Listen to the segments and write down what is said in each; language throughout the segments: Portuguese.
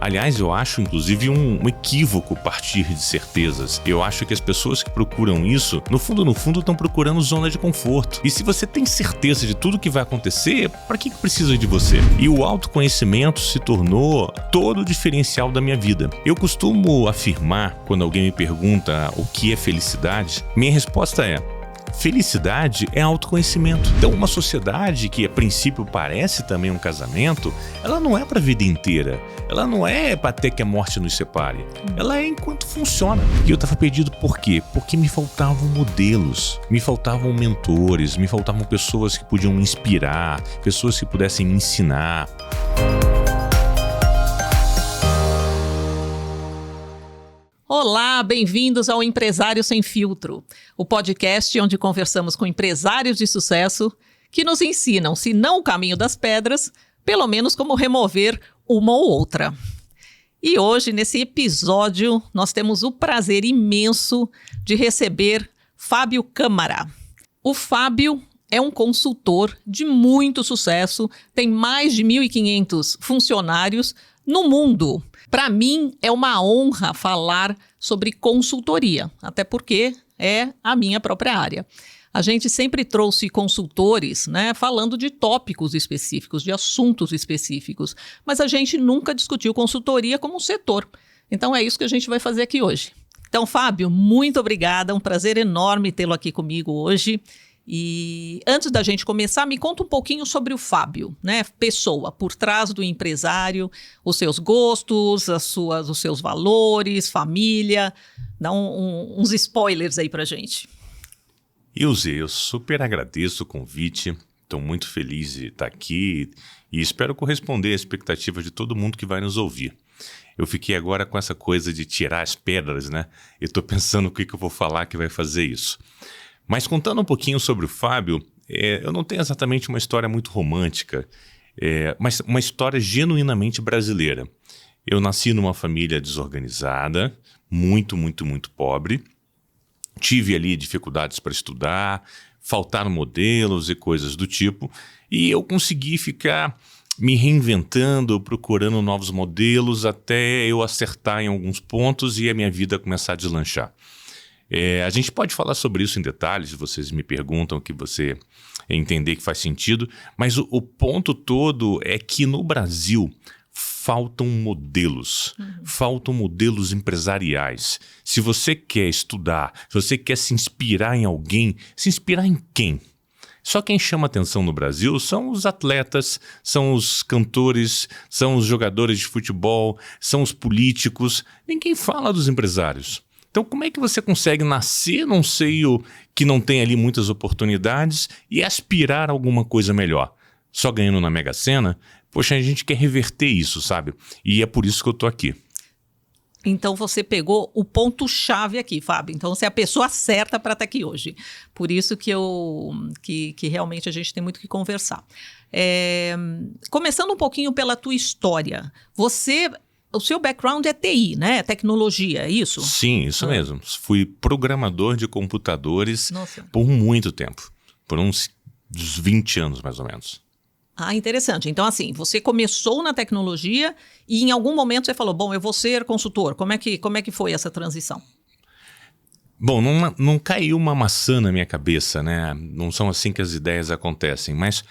Aliás, eu acho inclusive um equívoco partir de certezas. Eu acho que as pessoas que procuram isso, no fundo, estão procurando zona de conforto. E se você tem certeza de tudo que vai acontecer, para que precisa de você? E o autoconhecimento se tornou todo o diferencial da minha vida. Eu costumo afirmar, quando alguém me pergunta o que é felicidade, minha resposta é: felicidade é autoconhecimento. Então, uma sociedade que a princípio parece também um casamento, ela não é para a vida inteira. Ela não é para até que a morte nos separe. Ela é enquanto funciona. E eu estava perdido por quê? Porque me faltavam modelos, me faltavam mentores, me faltavam pessoas que podiam me inspirar, pessoas que pudessem me ensinar. Olá, bem-vindos ao Empresário Sem Filtro, o podcast onde conversamos com empresários de sucesso que nos ensinam, se não o caminho das pedras, pelo menos como remover uma ou outra. E hoje, nesse episódio, nós temos o prazer imenso de receber Fábio Câmara. O Fábio é um consultor de muito sucesso, tem mais de 1.500 funcionários no mundo. Para mim, é uma honra falar sobre consultoria, até porque é a minha própria área. A gente sempre trouxe consultores, falando de tópicos específicos, de assuntos específicos, mas a gente nunca discutiu consultoria como um setor. Então é isso que a gente vai fazer aqui hoje. Então, Fábio, muito obrigada, um prazer enorme tê-lo aqui comigo hoje. E antes da gente começar, me conta um pouquinho sobre o Fábio, pessoa, por trás do empresário, os seus gostos, os seus valores, família. Dá uns spoilers aí pra gente. Ilze, eu super agradeço o convite, estou muito feliz de estar aqui e espero corresponder à expectativa de todo mundo que vai nos ouvir. Eu fiquei agora com essa coisa de tirar as pedras, E estou pensando o que eu vou falar que vai fazer isso. Mas contando um pouquinho sobre o Fábio, eu não tenho exatamente uma história muito romântica, mas uma história genuinamente brasileira. Eu nasci numa família desorganizada, muito pobre. Tive ali dificuldades para estudar, faltaram modelos e coisas do tipo. E eu consegui ficar me reinventando, procurando novos modelos, até eu acertar em alguns pontos e a minha vida começar a deslanchar. A gente pode falar sobre isso em detalhes, se vocês me perguntam que você entender que faz sentido, mas o ponto todo é que no Brasil faltam modelos empresariais. Se você quer estudar, se você quer se inspirar em alguém, se inspirar em quem? Só quem chama atenção no Brasil são os atletas, são os cantores, são os jogadores de futebol, são os políticos. Ninguém fala dos empresários. Então, como é que você consegue nascer num seio que não tem ali muitas oportunidades e aspirar a alguma coisa melhor? Só ganhando na Mega Sena? Poxa, a gente quer reverter isso, sabe? E é por isso que eu tô aqui. Então, você pegou o ponto-chave aqui, Fábio. Então, você é a pessoa certa para estar aqui hoje. Por isso que realmente a gente tem muito que conversar. Começando um pouquinho pela tua história. O seu background é TI, Tecnologia, é isso? Sim, isso mesmo. Fui programador de computadores por muito tempo. Por uns 20 anos, mais ou menos. Ah, interessante. Então, assim, você começou na tecnologia e em algum momento você falou, eu vou ser consultor. Como é que foi essa transição? Bom, não caiu uma maçã na minha cabeça, Não são assim que as ideias acontecem, mas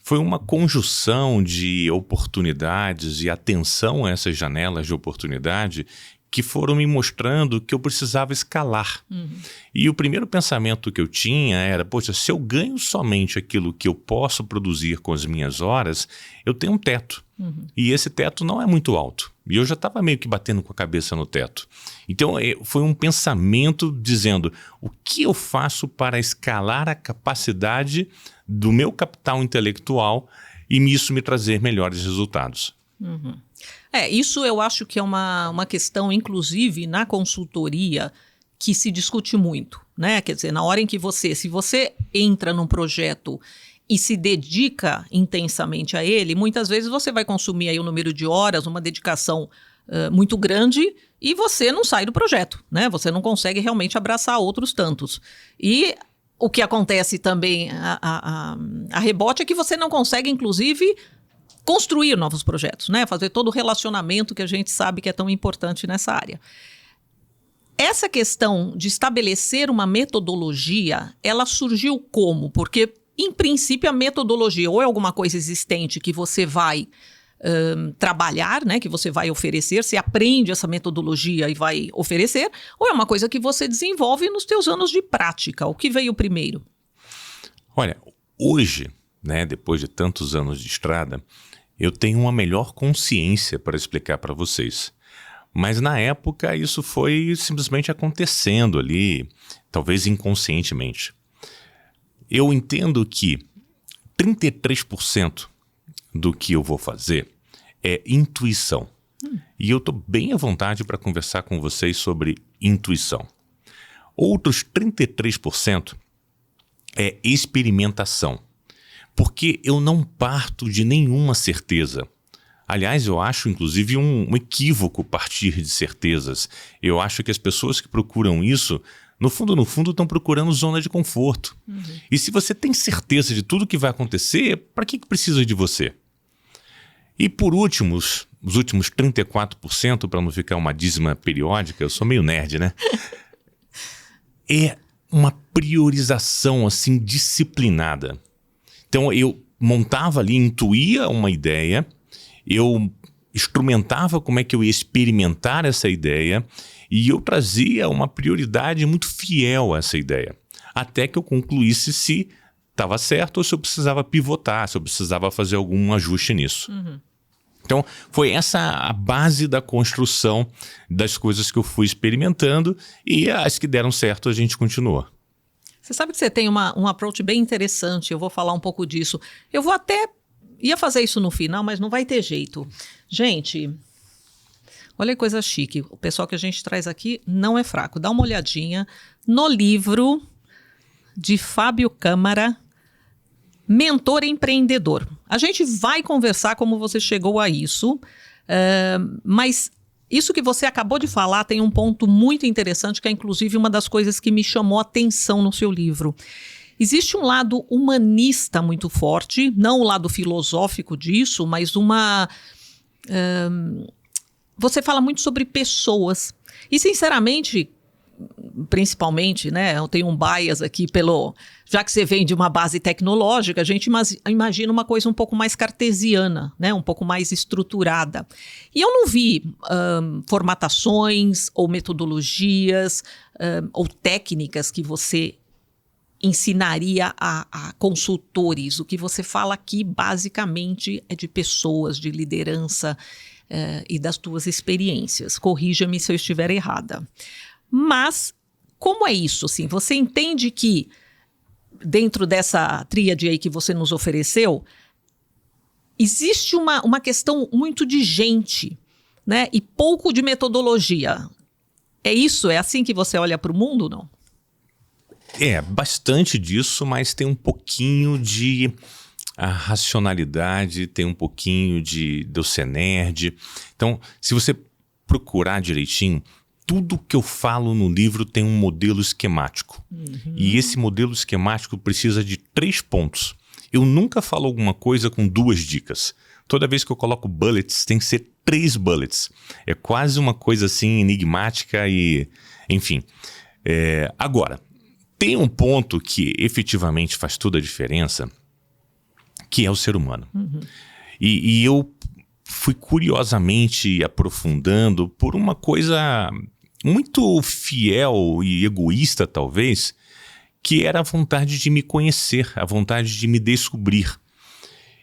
foi uma conjunção de oportunidades e atenção a essas janelas de oportunidade que foram me mostrando que eu precisava escalar. E o primeiro pensamento que eu tinha era, poxa, se eu ganho somente aquilo que eu posso produzir com as minhas horas, eu tenho um teto. E esse teto não é muito alto. E eu já estava meio que batendo com a cabeça no teto. Então, foi um pensamento dizendo, o que eu faço para escalar a capacidade do meu capital intelectual e isso me trazer melhores resultados? Isso eu acho que é uma questão, inclusive, na consultoria, que se discute muito, Quer dizer, na hora em que se você entra num projeto e se dedica intensamente a ele, muitas vezes você vai consumir aí um número de horas, uma dedicação muito grande e você não sai do projeto, Você não consegue realmente abraçar outros tantos. E o que acontece também a rebote é que você não consegue, inclusive, construir novos projetos, né? Fazer todo o relacionamento que a gente sabe que é tão importante nessa área. Essa questão de estabelecer uma metodologia, ela surgiu como? Porque, em princípio, a metodologia ou é alguma coisa existente que você vai trabalhar, né, que você vai oferecer, você aprende essa metodologia e vai oferecer, ou é uma coisa que você desenvolve nos teus anos de prática. O que veio primeiro? Olha, hoje, né, depois de tantos anos de estrada, eu tenho uma melhor consciência para explicar para vocês. Mas na época isso foi simplesmente acontecendo ali, talvez inconscientemente. Eu entendo que 33% do que eu vou fazer é intuição. E eu estou bem à vontade para conversar com vocês sobre intuição. Outros 33% é experimentação, porque eu não parto de nenhuma certeza. Aliás, eu acho inclusive um equívoco partir de certezas. Eu acho que as pessoas que procuram isso, no fundo, estão procurando zona de conforto. E se você tem certeza de tudo que vai acontecer, para que precisa de você? E por último, os últimos 34%, para não ficar uma dízima periódica, eu sou meio nerd, né? É uma priorização assim disciplinada. Então eu montava ali, intuía uma ideia, eu instrumentava como é que eu ia experimentar essa ideia e eu trazia uma prioridade muito fiel a essa ideia, até que eu concluísse se estava certo ou se eu precisava pivotar, se eu precisava fazer algum ajuste nisso. Então, foi essa a base da construção das coisas que eu fui experimentando e as que deram certo a gente continuou. Você sabe que você tem um approach bem interessante, eu vou falar um pouco disso. Eu vou até... ia fazer isso no final, mas não vai ter jeito. Gente, olha que coisa chique. O pessoal que a gente traz aqui não é fraco. Dá uma olhadinha no livro de Fábio Câmara, Mentor Empreendedor. A gente vai conversar como você chegou a isso, mas isso que você acabou de falar tem um ponto muito interessante, que é inclusive uma das coisas que me chamou a atenção no seu livro. Existe um lado humanista muito forte, não o lado filosófico disso, mas você fala muito sobre pessoas. E, sinceramente, principalmente, né, eu tenho um bias aqui já que você vem de uma base tecnológica, a gente imagina uma coisa um pouco mais cartesiana, né, um pouco mais estruturada. E eu não vi formatações ou metodologias ou técnicas que você ensinaria a consultores. O que você fala aqui, basicamente, é de pessoas, de liderança e das tuas experiências. Corrija-me se eu estiver errada. Mas, como é isso? Assim, você entende que, dentro dessa tríade aí que você nos ofereceu, existe uma questão muito de gente, né? E pouco de metodologia. É isso? É assim que você olha para o mundo, não? É, bastante disso, mas tem um pouquinho de racionalidade, tem um pouquinho de eu ser nerd. Então, se você procurar direitinho, tudo que eu falo no livro tem um modelo esquemático. E esse modelo esquemático precisa de 3 pontos. Eu nunca falo alguma coisa com 2 dicas. Toda vez que eu coloco bullets, tem que ser 3 bullets. É quase uma coisa assim enigmática e... enfim. Agora, tem um ponto que efetivamente faz toda a diferença, que é o ser humano. E eu fui curiosamente aprofundando por uma coisa muito fiel e egoísta, talvez, que era a vontade de me conhecer, a vontade de me descobrir.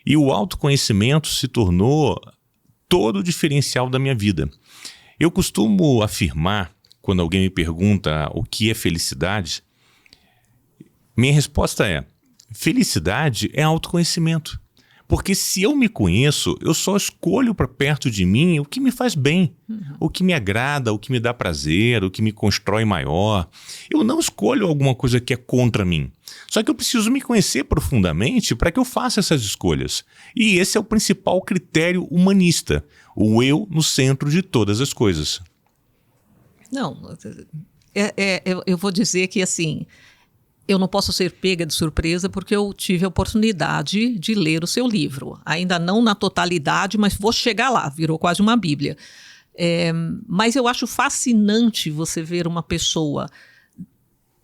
E o autoconhecimento se tornou todo o diferencial da minha vida. Eu costumo afirmar, quando alguém me pergunta o que é felicidade, minha resposta é: felicidade é autoconhecimento. Porque se eu me conheço, eu só escolho para perto de mim o que me faz bem, o que me agrada, o que me dá prazer, o que me constrói maior. Eu não escolho alguma coisa que é contra mim. Só que eu preciso me conhecer profundamente para que eu faça essas escolhas. E esse é o principal critério humanista, o eu no centro de todas as coisas. Não, eu vou dizer que assim... Eu não posso ser pega de surpresa porque eu tive a oportunidade de ler o seu livro. Ainda não na totalidade, mas vou chegar lá, virou quase uma bíblia. Mas eu acho fascinante você ver uma pessoa,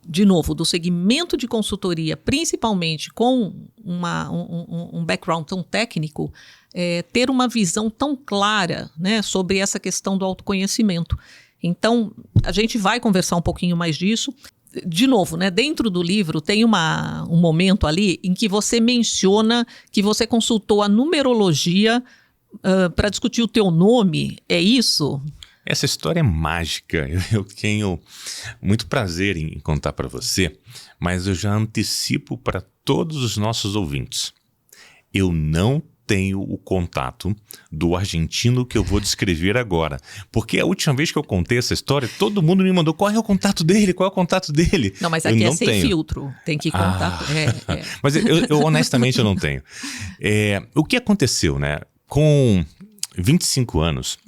de novo, do segmento de consultoria, principalmente com um background tão técnico, ter uma visão tão clara, né, sobre essa questão do autoconhecimento. Então, a gente vai conversar um pouquinho mais disso. De novo, né, dentro do livro tem um momento ali em que você menciona que você consultou a numerologia para discutir o teu nome, é isso? Essa história é mágica, eu tenho muito prazer em contar para você, mas eu já antecipo para todos os nossos ouvintes. Eu não tenho o contato do argentino que eu vou descrever agora. Porque a última vez que eu contei essa história, todo mundo me mandou qual é o contato dele, qual é o contato dele. Não, mas aqui é sem filtro, tem que contar. Mas eu honestamente eu não tenho. O que aconteceu, né? Com 25 anos,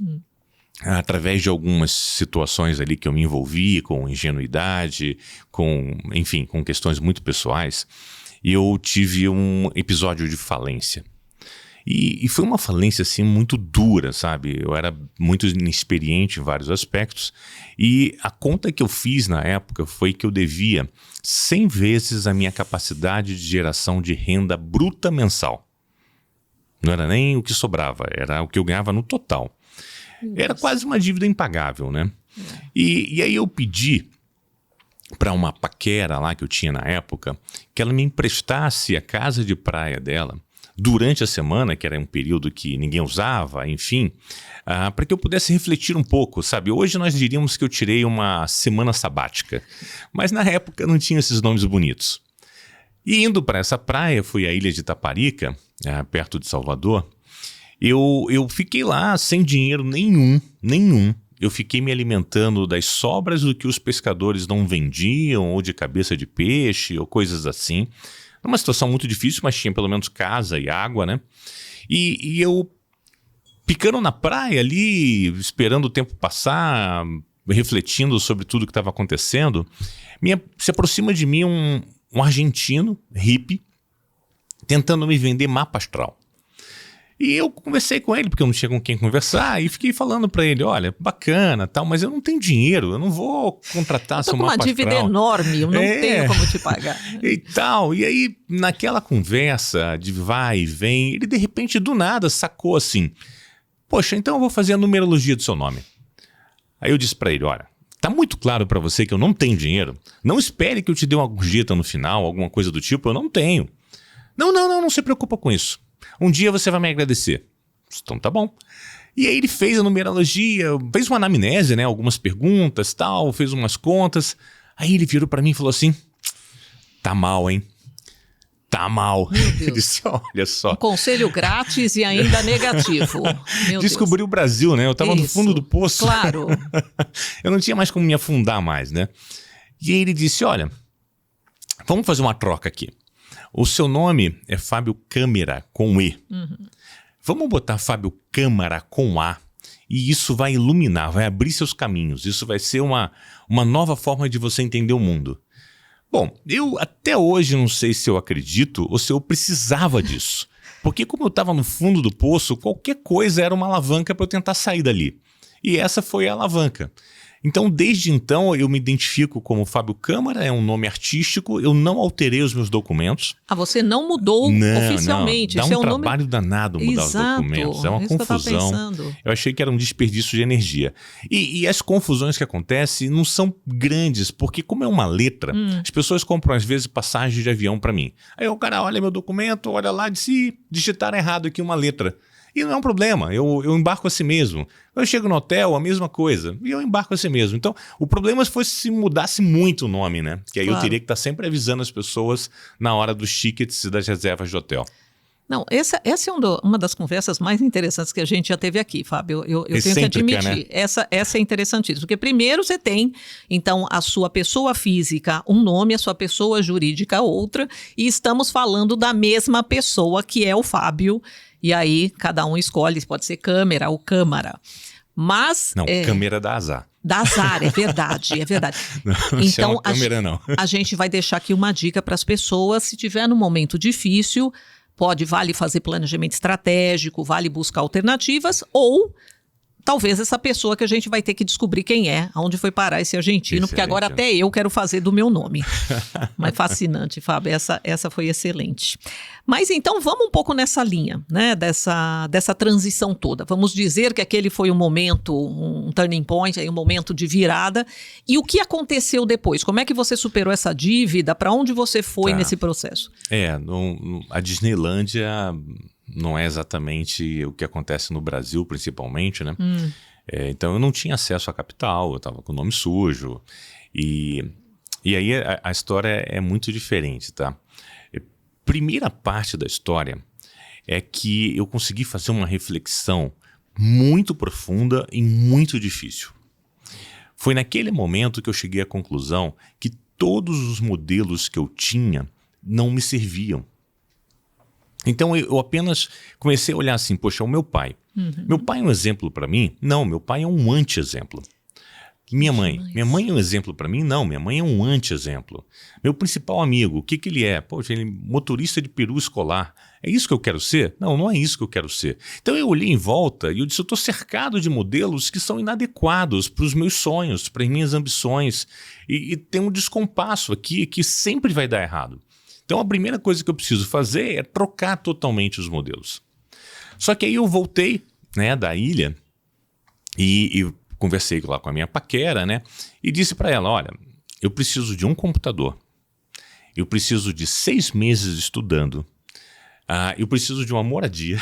através de algumas situações ali que eu me envolvi, com ingenuidade, enfim, com questões muito pessoais, eu tive um episódio de falência. E foi uma falência assim muito dura, sabe? Eu era muito inexperiente em vários aspectos e a conta que eu fiz na época foi que eu devia 100 vezes a minha capacidade de geração de renda bruta mensal. Não era nem o que sobrava, era o que eu ganhava no total. Era quase uma dívida impagável, né? E aí eu pedi para uma paquera lá que eu tinha na época que ela me emprestasse a casa de praia dela durante a semana, que era um período que ninguém usava, enfim, para que eu pudesse refletir um pouco, sabe? Hoje nós diríamos que eu tirei uma semana sabática, mas na época não tinha esses nomes bonitos. E indo para essa praia, fui à ilha de Itaparica, perto de Salvador, eu fiquei lá sem dinheiro nenhum. Eu fiquei me alimentando das sobras do que os pescadores não vendiam, ou de cabeça de peixe, ou coisas assim. Numa situação muito difícil, mas tinha pelo menos casa e água, né? E eu, ficando na praia ali, esperando o tempo passar, refletindo sobre tudo que estava acontecendo, se aproxima de mim um argentino, hippie, tentando me vender mapa astral. E eu conversei com ele, porque eu não tinha com quem conversar, e fiquei falando pra ele, olha, bacana, tal, mas eu não tenho dinheiro, eu não vou contratar seu mapa astral. Eu tô com uma dívida enorme, eu não tenho como te pagar. E tal, e aí naquela conversa de vai e vem, ele de repente do nada sacou assim, poxa, então eu vou fazer a numerologia do seu nome. Aí eu disse pra ele, olha, tá muito claro pra você que eu não tenho dinheiro, não espere que eu te dê uma gorjeta no final, alguma coisa do tipo, eu não tenho. Não se preocupa com isso. Um dia você vai me agradecer. Então tá bom. E aí ele fez a numerologia, fez uma anamnese, né? Algumas perguntas, tal, fez umas contas. Aí ele virou pra mim e falou assim, tá mal, hein? Tá mal. Ele disse, olha só. Um conselho grátis e ainda negativo. Descobriu o Brasil, né? Eu tava no fundo do poço. Claro. Eu não tinha mais como me afundar mais, né? E aí ele disse, olha, vamos fazer uma troca aqui. O seu nome é Fábio Câmara, com E. Vamos botar Fábio Câmara com A. E isso vai iluminar, vai abrir seus caminhos. Isso vai ser uma nova forma de você entender o mundo. Bom, eu até hoje não sei se eu acredito ou se eu precisava disso. Porque como eu estava no fundo do poço, qualquer coisa era uma alavanca para eu tentar sair dali. E essa foi a alavanca. Então, desde então, eu me identifico como Fábio Câmara, é um nome artístico, eu não alterei os meus documentos. Você não mudou oficialmente. Dá Esse um é trabalho danado mudar os documentos, é uma confusão. Eu achei que era um desperdício de energia. E as confusões que acontecem não são grandes, porque como é uma letra, as pessoas compram às vezes passagem de avião para mim. Aí o cara olha meu documento, olha lá e diz, digitaram errado aqui uma letra. E não é um problema, eu embarco assim mesmo. Eu chego no hotel, a mesma coisa, e eu embarco assim mesmo. Então, o problema foi se mudasse muito o nome, né? Que aí eu teria que estar sempre avisando as pessoas na hora dos tickets e das reservas de hotel. Não, essa é uma das conversas mais interessantes que a gente já teve aqui, Fábio. Eu tenho que admitir. Né? Essa é interessantíssima. Porque primeiro você tem, então, a sua pessoa física, um nome, a sua pessoa jurídica, outra, e estamos falando da mesma pessoa, que é o Fábio. E aí, cada um escolhe, pode ser Câmara ou Câmara. Mas... Não, câmera dá azar. Dá azar, é verdade, é verdade. Não Então, chama câmera, não. a gente vai deixar aqui uma dica para as pessoas, se tiver num momento difícil, vale fazer planejamento estratégico, vale buscar alternativas, ou talvez essa pessoa que a gente vai ter que descobrir quem é, aonde foi parar esse argentino, porque agora até eu quero fazer do meu nome. Mas fascinante, Fábio, essa foi excelente. Mas então vamos um pouco nessa linha, né, dessa transição toda. Vamos dizer que aquele foi um momento, um turning point, aí um momento de virada. E o que aconteceu depois? Como é que você superou essa dívida? Para onde você foi nesse processo? A Disneylândia não é exatamente o que acontece no Brasil, principalmente, né? Então eu não tinha acesso a capital, eu estava com o nome sujo. E aí a história é muito diferente, tá? Primeira parte da história é que eu consegui fazer uma reflexão muito profunda e muito difícil. Foi naquele momento que eu cheguei à conclusão que todos os modelos que eu tinha não me serviam. Então eu apenas comecei a olhar assim, poxa, o meu pai. Meu pai é um exemplo para mim? Não, meu pai é um anti-exemplo. Minha mãe é um exemplo para mim? Não, minha mãe é um anti-exemplo. Meu principal amigo, o que ele é? Poxa, ele é motorista de peru escolar. É isso que eu quero ser? Não, não é isso que eu quero ser. Então eu olhei em volta e eu disse, eu estou cercado de modelos que são inadequados para os meus sonhos, para as minhas ambições. E tem um descompasso aqui que sempre vai dar errado. Então a primeira coisa que eu preciso fazer é trocar totalmente os modelos. Só que aí eu voltei, né, da ilha e conversei lá com a minha paquera, né, e disse para ela, olha, eu preciso de um computador, eu preciso de 6 meses estudando, eu preciso de uma moradia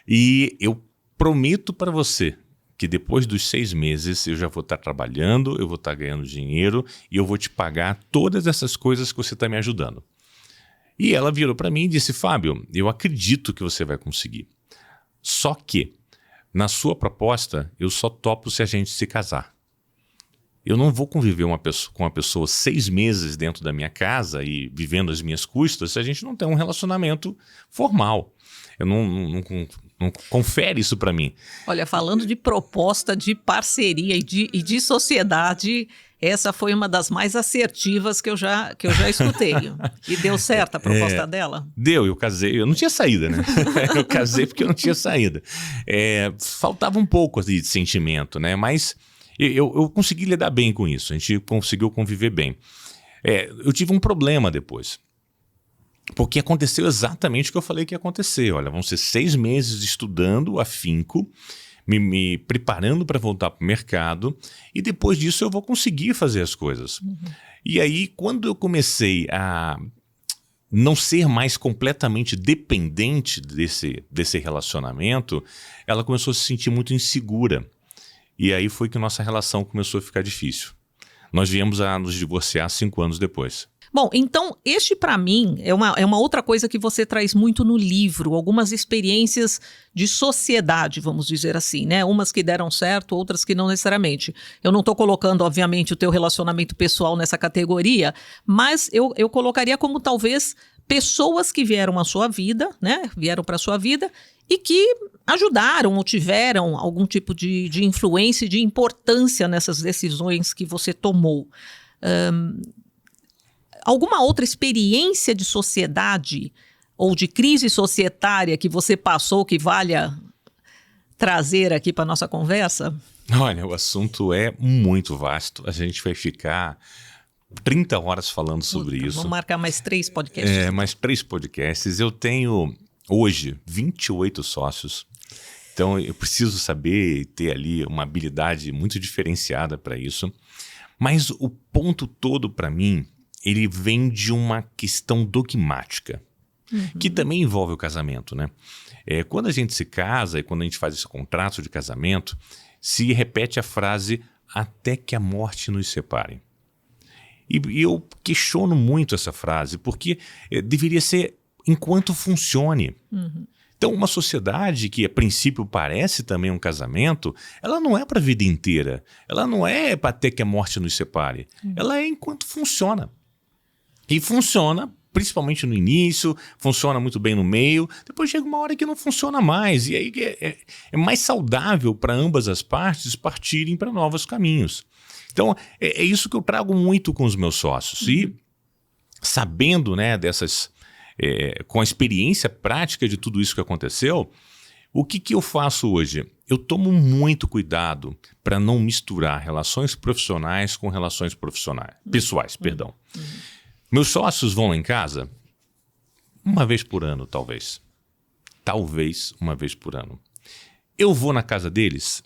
e eu prometo para você que depois dos 6 meses eu já vou estar trabalhando, eu vou estar ganhando dinheiro e eu vou te pagar todas essas coisas que você está me ajudando. E ela virou para mim e disse, Fábio, eu acredito que você vai conseguir. Só que, na sua proposta, eu só topo se a gente se casar. Eu não vou conviver com uma pessoa 6 meses dentro da minha casa e vivendo às minhas custas se a gente não tem um relacionamento formal. Eu não confere isso para mim. Olha, falando de proposta, de parceria e de sociedade, essa foi uma das mais assertivas que eu já escutei. E deu certo a proposta dela? Deu, eu casei, eu não tinha saída, né? Eu casei porque eu não tinha saída. Faltava um pouco assim, de sentimento, né? Mas eu consegui lidar bem com isso, a gente conseguiu conviver bem. Eu tive um problema depois. Porque aconteceu exatamente o que eu falei que ia acontecer. Olha, vão ser 6 meses estudando afinco, me preparando para voltar para o mercado, e depois disso eu vou conseguir fazer as coisas. E aí, quando eu comecei a não ser mais completamente dependente desse relacionamento, ela começou a se sentir muito insegura. E aí foi que nossa relação começou a ficar difícil. Nós viemos a nos divorciar 5 anos depois. Bom, então, este para mim é uma outra coisa que você traz muito no livro, algumas experiências de sociedade, vamos dizer assim, né? Umas que deram certo, outras que não necessariamente. Eu não estou colocando, obviamente, o teu relacionamento pessoal nessa categoria, mas eu colocaria como talvez pessoas que vieram à sua vida, né? Vieram para a sua vida e que ajudaram ou tiveram algum tipo de influência e de importância nessas decisões que você tomou. Alguma outra experiência de sociedade ou de crise societária que você passou que valha trazer aqui para a nossa conversa? Olha, o assunto é muito vasto. A gente vai ficar 30 horas falando sobre isso. Vamos marcar mais 3 podcasts. Mais 3 podcasts. Eu tenho, hoje, 28 sócios. Então, eu preciso saber e ter ali uma habilidade muito diferenciada para isso. Mas o ponto todo para mim, ele vem de uma questão dogmática, que também envolve o casamento, né? Quando a gente se casa e quando a gente faz esse contrato de casamento, se repete a frase até que a morte nos separe. E eu questiono muito essa frase, porque deveria ser enquanto funcione. Então, uma sociedade que a princípio parece também um casamento, ela não é para a vida inteira, ela não é para até que a morte nos separe, ela é enquanto funciona. E funciona principalmente no início, funciona muito bem no meio, depois chega uma hora que não funciona mais, e aí é mais saudável para ambas as partes partirem para novos caminhos. Então, é isso que eu trago muito com os meus sócios. E sabendo, né, com a experiência prática de tudo isso que aconteceu, o que eu faço hoje? Eu tomo muito cuidado para não misturar relações profissionais com relações pessoais. Meus sócios vão lá em casa uma vez por ano, talvez. Talvez uma vez por ano. Eu vou na casa deles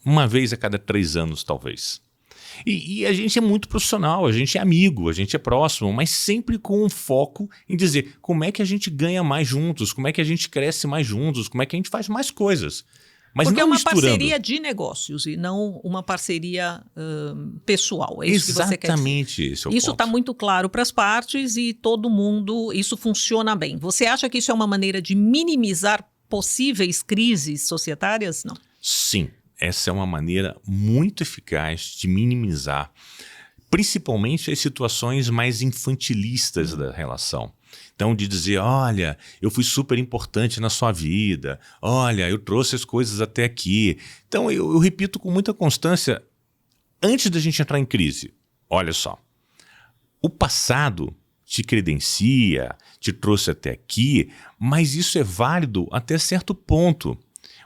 uma vez a cada 3 anos, talvez. E a gente é muito profissional, a gente é amigo, a gente é próximo, mas sempre com um foco em dizer como é que a gente ganha mais juntos, como é que a gente cresce mais juntos, como é que a gente faz mais coisas. Mas porque não é uma misturando. parceria de negócios e não uma parceria pessoal. É isso que você quer dizer. Exatamente esse é o Isso ponto. está muito claro para as partes e todo mundo, isso funciona bem. Você acha que isso é uma maneira de minimizar possíveis crises societárias? Não. Sim, essa é uma maneira muito eficaz de minimizar, principalmente as situações mais infantilistas da relação. Então, de dizer, olha, eu fui super importante na sua vida, olha, eu trouxe as coisas até aqui. Então, eu repito com muita constância, antes da gente entrar em crise, olha só, o passado te credencia, te trouxe até aqui, mas isso é válido até certo ponto.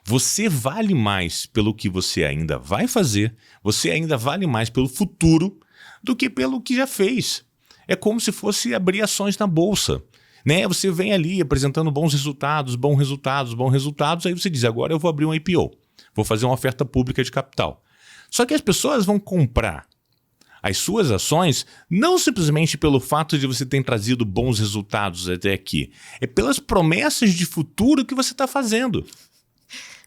Você vale mais pelo que você ainda vai fazer, você ainda vale mais pelo futuro do que pelo que já fez. É como se fosse abrir ações na bolsa, né? Você vem ali apresentando bons resultados, aí você diz, agora eu vou abrir um IPO, vou fazer uma oferta pública de capital. Só que as pessoas vão comprar as suas ações não simplesmente pelo fato de você ter trazido bons resultados até aqui, é pelas promessas de futuro que você está fazendo.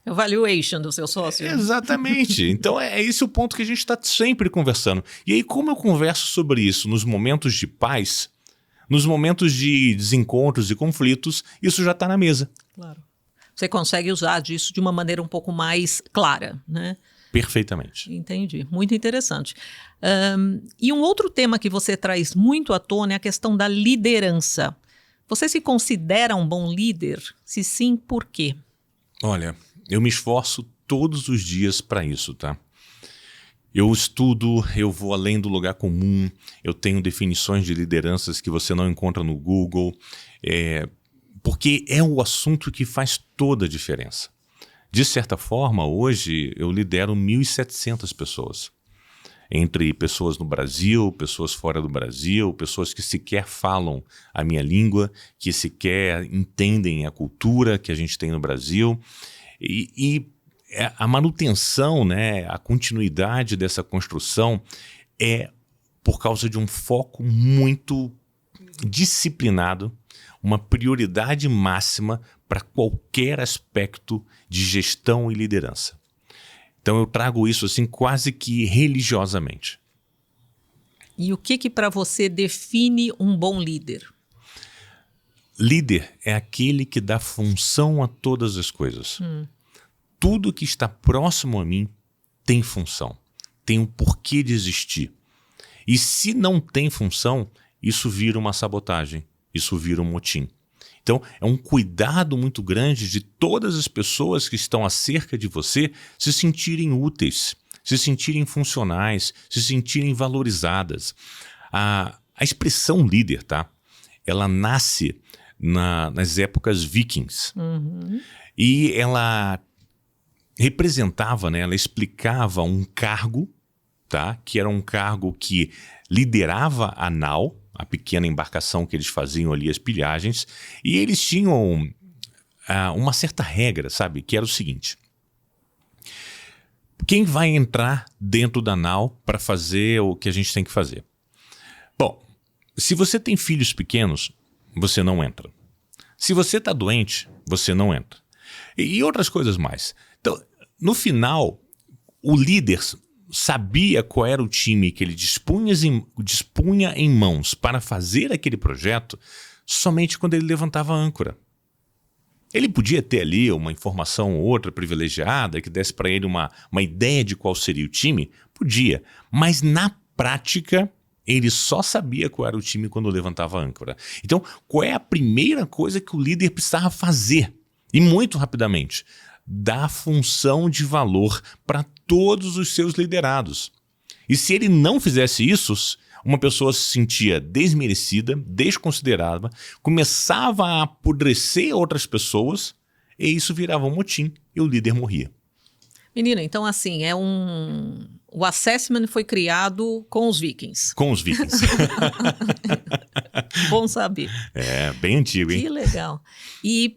É o valuation do seu sócio. Exatamente. Então é esse o ponto que a gente está sempre conversando. E aí, como eu converso sobre isso nos momentos de paz, nos momentos de desencontros e conflitos, isso já está na mesa. Claro. Você consegue usar disso de uma maneira um pouco mais clara, né? Perfeitamente. Entendi. Muito interessante. E um outro tema que você traz muito à tona é a questão da liderança. Você se considera um bom líder? Se sim, por quê? Olha, eu me esforço todos os dias para isso, tá? Eu estudo, eu vou além do lugar comum, eu tenho definições de lideranças que você não encontra no Google, porque é o assunto que faz toda a diferença. De certa forma, hoje eu lidero 1.700 pessoas. Entre pessoas no Brasil, pessoas fora do Brasil, pessoas que sequer falam a minha língua, que sequer entendem a cultura que a gente tem no Brasil. E a manutenção, né, a continuidade dessa construção é por causa de um foco muito disciplinado, uma prioridade máxima para qualquer aspecto de gestão e liderança. Então eu trago isso assim quase que religiosamente. E o que para você define um bom líder? Líder é aquele que dá função a todas as coisas. Tudo que está próximo a mim tem função, tem um porquê de existir. E se não tem função, isso vira uma sabotagem, isso vira um motim. Então, é um cuidado muito grande de todas as pessoas que estão acerca de você se sentirem úteis, se sentirem funcionais, se sentirem valorizadas. A expressão líder, tá? Ela nasce nas épocas vikings. E ela representava, né? Ela explicava um cargo, tá? Que era um cargo que liderava a nau, a pequena embarcação que eles faziam ali, as pilhagens, e eles tinham uma certa regra, sabe? Que era o seguinte: quem vai entrar dentro da nau para fazer o que a gente tem que fazer? Bom, se você tem filhos pequenos, você não entra. Se você está doente, você não entra. E outras coisas mais. Então, no final, o líder sabia qual era o time que ele dispunha em mãos para fazer aquele projeto somente quando ele levantava a âncora. Ele podia ter ali uma informação ou outra privilegiada que desse para ele uma ideia de qual seria o time? Podia, mas na prática Ele só sabia qual era o time quando levantava a âncora. Então, qual é a primeira coisa que o líder precisava fazer? E muito rapidamente, dar função de valor para todos os seus liderados. E se ele não fizesse isso, uma pessoa se sentia desmerecida, desconsiderada, começava a apodrecer outras pessoas, e isso virava um motim e o líder morria. Menina, então assim, o assessment foi criado com os vikings. Com os vikings. Bom saber. É, bem antigo, hein? Que legal. E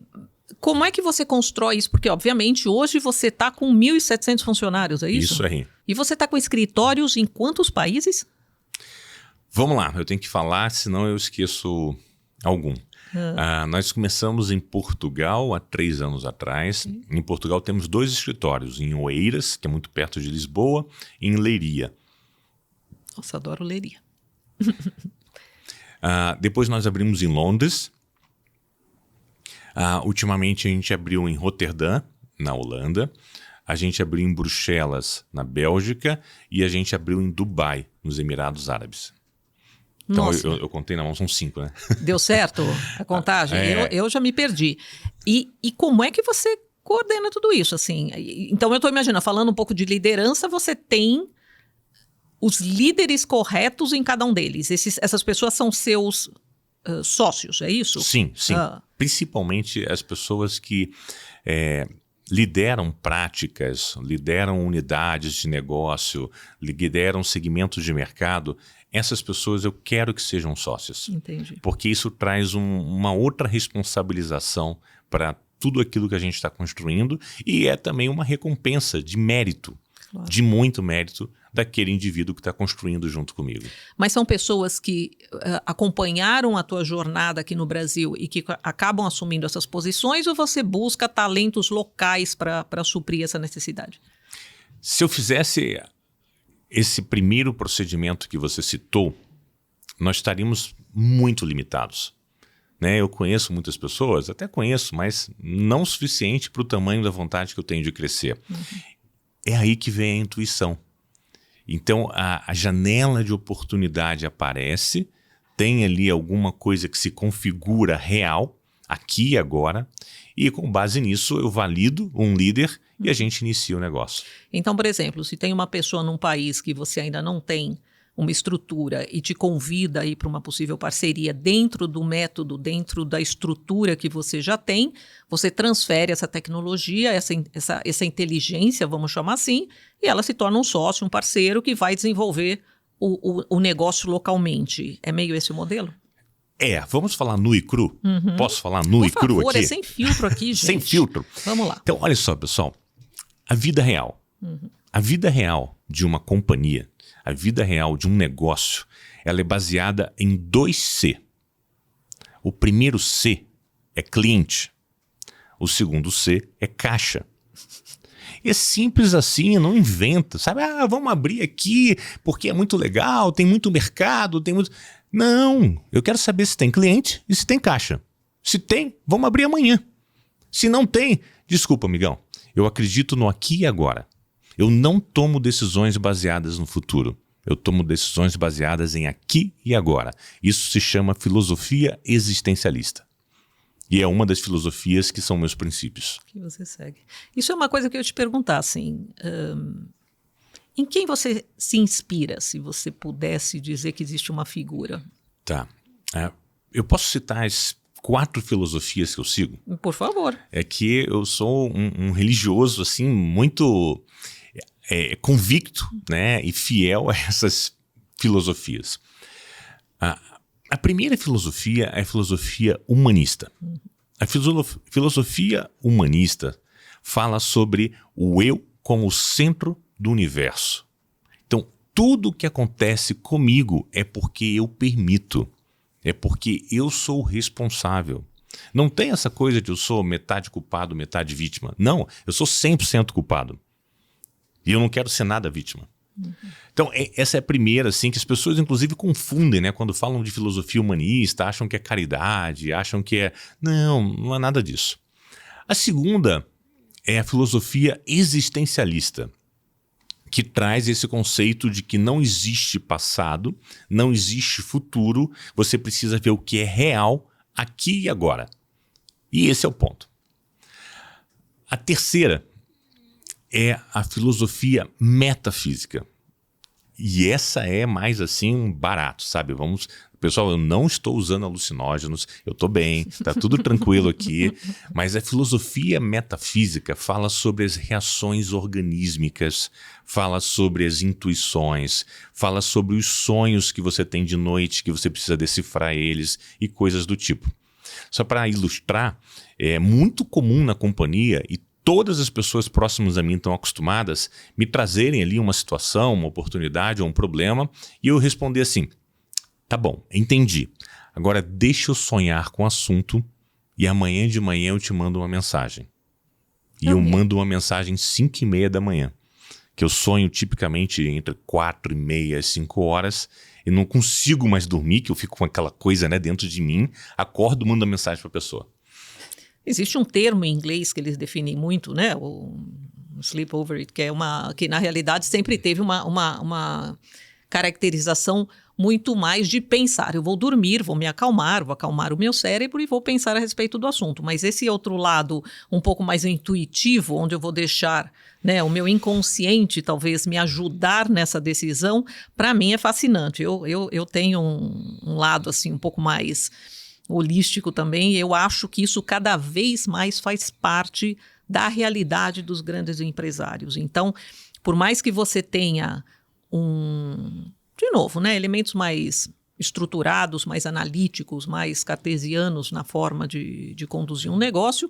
como é que você constrói isso? Porque, obviamente, hoje você está com 1.700 funcionários, é isso? Isso aí. E você está com escritórios em quantos países? Vamos lá, eu tenho que falar, senão eu esqueço algum. Nós começamos em Portugal há 3 anos atrás. Em Portugal temos 2 escritórios, em Oeiras, que é muito perto de Lisboa, e em Leiria. Nossa, adoro Leiria. Depois nós abrimos em Londres. Ultimamente a gente abriu em Roterdã, na Holanda. A gente abriu em Bruxelas, na Bélgica. E a gente abriu em Dubai, nos Emirados Árabes. Então eu contei na mão, são 5, né? Deu certo a contagem? Eu já me perdi. E como é que você coordena tudo isso? Assim? Então eu estou imaginando, falando um pouco de liderança, você tem os líderes corretos em cada um deles. Essas pessoas são seus sócios, é isso? Sim. Principalmente as pessoas que lideram práticas, lideram unidades de negócio, lideram segmentos de mercado. Essas pessoas eu quero que sejam sócias. Entendi. Porque isso traz uma outra responsabilização para tudo aquilo que a gente está construindo e é também uma recompensa de mérito, claro, de muito mérito daquele indivíduo que está construindo junto comigo. Mas são pessoas que acompanharam a tua jornada aqui no Brasil e que acabam assumindo essas posições ou você busca talentos locais para suprir essa necessidade? Se eu fizesse esse primeiro procedimento que você citou, nós estaríamos muito limitados. Né? Eu conheço muitas pessoas, até conheço, mas não o suficiente para o tamanho da vontade que eu tenho de crescer. É aí que vem a intuição. Então, a janela de oportunidade aparece, tem ali alguma coisa que se configura real, aqui e agora, e com base nisso eu valido um líder e a gente inicia o negócio. Então, por exemplo, se tem uma pessoa num país que você ainda não tem uma estrutura e te convida a ir para uma possível parceria dentro do método, dentro da estrutura que você já tem, você transfere essa tecnologia, essa inteligência, vamos chamar assim, e ela se torna um sócio, um parceiro que vai desenvolver o negócio localmente. É meio esse o modelo? Vamos falar nu e cru? Posso falar nu e cru aqui? Por favor, é sem filtro aqui, gente. Sem filtro. Vamos lá. Então, olha só, pessoal. A vida real. A vida real de uma companhia, a vida real de um negócio, ela é baseada em 2 C. O primeiro C é cliente. O segundo C é caixa. É simples assim, não inventa. Sabe, vamos abrir aqui porque é muito legal, tem muito mercado, tem muito... Não, eu quero saber se tem cliente e se tem caixa. Se tem, vamos abrir amanhã. Se não tem, desculpa, amigão, eu acredito no aqui e agora. Eu não tomo decisões baseadas no futuro. Eu tomo decisões baseadas em aqui e agora. Isso se chama filosofia existencialista. E é uma das filosofias que são meus princípios. Que você segue. Isso é uma coisa que eu ia te perguntar, assim... Em quem você se inspira, se você pudesse dizer que existe uma figura? Tá. Eu posso citar as 4 filosofias que eu sigo? Por favor. É que eu sou um religioso, assim, muito convicto, né, e fiel a essas filosofias. A primeira filosofia é a filosofia humanista. A filosofia humanista fala sobre o eu como o centro do universo. Então, tudo que acontece comigo é porque eu permito, é porque eu sou o responsável. Não tem essa coisa de eu sou metade culpado, metade vítima. Não, eu sou 100% culpado. E eu não quero ser nada vítima. Então, essa é a primeira, assim, que as pessoas inclusive confundem, né? Quando falam de filosofia humanista, acham que é caridade, acham que é... Não é nada disso. A segunda é a filosofia existencialista. que traz esse conceito de que não existe passado, não existe futuro, você precisa ver o que é real aqui e agora. E esse é o ponto. A terceira é a filosofia metafísica. E essa é mais assim, barato, sabe? Pessoal, eu não estou usando alucinógenos, eu estou bem, tá tudo tranquilo aqui, mas a filosofia metafísica fala sobre as reações organísmicas, fala sobre as intuições, fala sobre os sonhos que você tem de noite, que você precisa decifrar eles e coisas do tipo. Só para ilustrar, é muito comum na companhia e todas as pessoas próximas a mim estão acostumadas me trazerem ali uma situação, uma oportunidade ou um problema e eu responder assim: tá bom, entendi. Agora deixa eu sonhar com o assunto e amanhã de manhã eu te mando uma mensagem. E eu mando uma mensagem às 5h30 da manhã, que eu sonho tipicamente entre 4h30 e 5 horas e não consigo mais dormir, que eu fico com aquela coisa, né, dentro de mim, acordo e mando a mensagem para a pessoa. Existe um termo em inglês que eles definem muito, né? O sleep over it, que na realidade sempre teve uma caracterização muito mais de pensar. Eu vou dormir, vou me acalmar, vou acalmar o meu cérebro e vou pensar a respeito do assunto. Mas esse outro lado um pouco mais intuitivo, onde eu vou deixar, né, o meu inconsciente talvez me ajudar nessa decisão, para mim é fascinante. Eu tenho um lado assim um pouco mais holístico também, e eu acho que isso cada vez mais faz parte da realidade dos grandes empresários. Então, por mais que você tenha de novo, né, elementos mais estruturados, mais analíticos, mais cartesianos na forma de conduzir um negócio,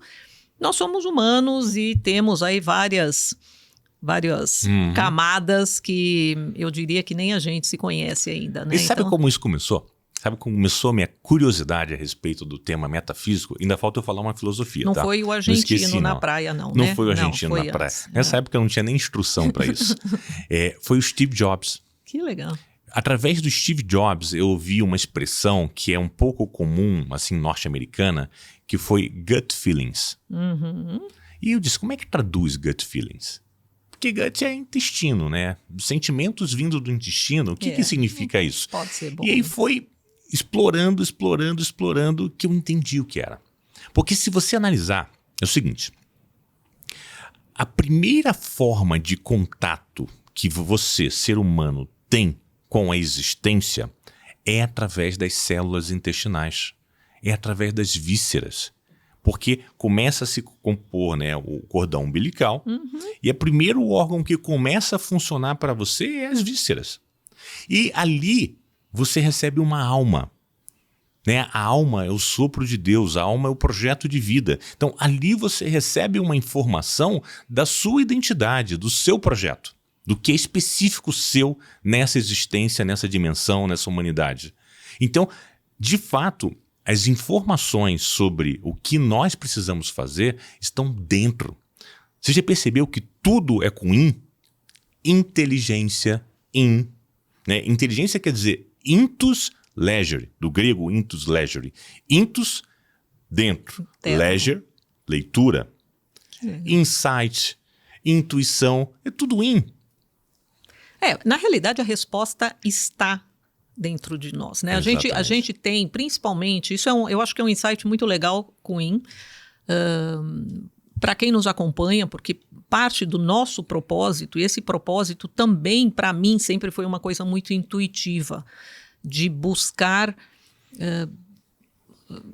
nós somos humanos e temos aí várias camadas que eu diria que nem a gente se conhece ainda, né? E sabe como isso começou? Sabe como começou a minha curiosidade a respeito do tema metafísico? Ainda falta eu falar uma filosofia, não tá? Foi o argentino na praia, não, né? Não foi o argentino na praia. Nessa época eu não tinha nem instrução para isso. Foi o Steve Jobs. Que legal. Através do Steve Jobs, eu ouvi uma expressão que é um pouco comum, assim, norte-americana, que foi gut feelings. E eu disse, como é que traduz gut feelings? Porque gut é intestino, né? Sentimentos vindo do intestino, o que significa isso? Pode ser bom. E aí foi explorando, que eu entendi o que era. Porque se você analisar, é o seguinte, a primeira forma de contato que você, ser humano, tem com a existência é através das células intestinais, é através das vísceras, porque começa a se compor, né, o cordão umbilical, e o primeiro órgão que começa a funcionar para você é as vísceras. E ali você recebe uma alma, né? A alma é o sopro de Deus, a alma é o projeto de vida. Então ali você recebe uma informação da sua identidade, do seu projeto, do que é específico seu nessa existência, nessa dimensão, nessa humanidade. Então, de fato, as informações sobre o que nós precisamos fazer estão dentro. Você já percebeu que tudo é com in? Inteligência, né? Inteligência quer dizer intus legere, do grego intus legere. Intus, dentro. Leisure, leitura. Insight, intuição, é tudo in. Na realidade, a resposta está dentro de nós, né? A gente tem, principalmente, isso eu acho que é um insight muito legal com o IN, para quem nos acompanha, porque parte do nosso propósito, e esse propósito também, para mim, sempre foi uma coisa muito intuitiva, de buscar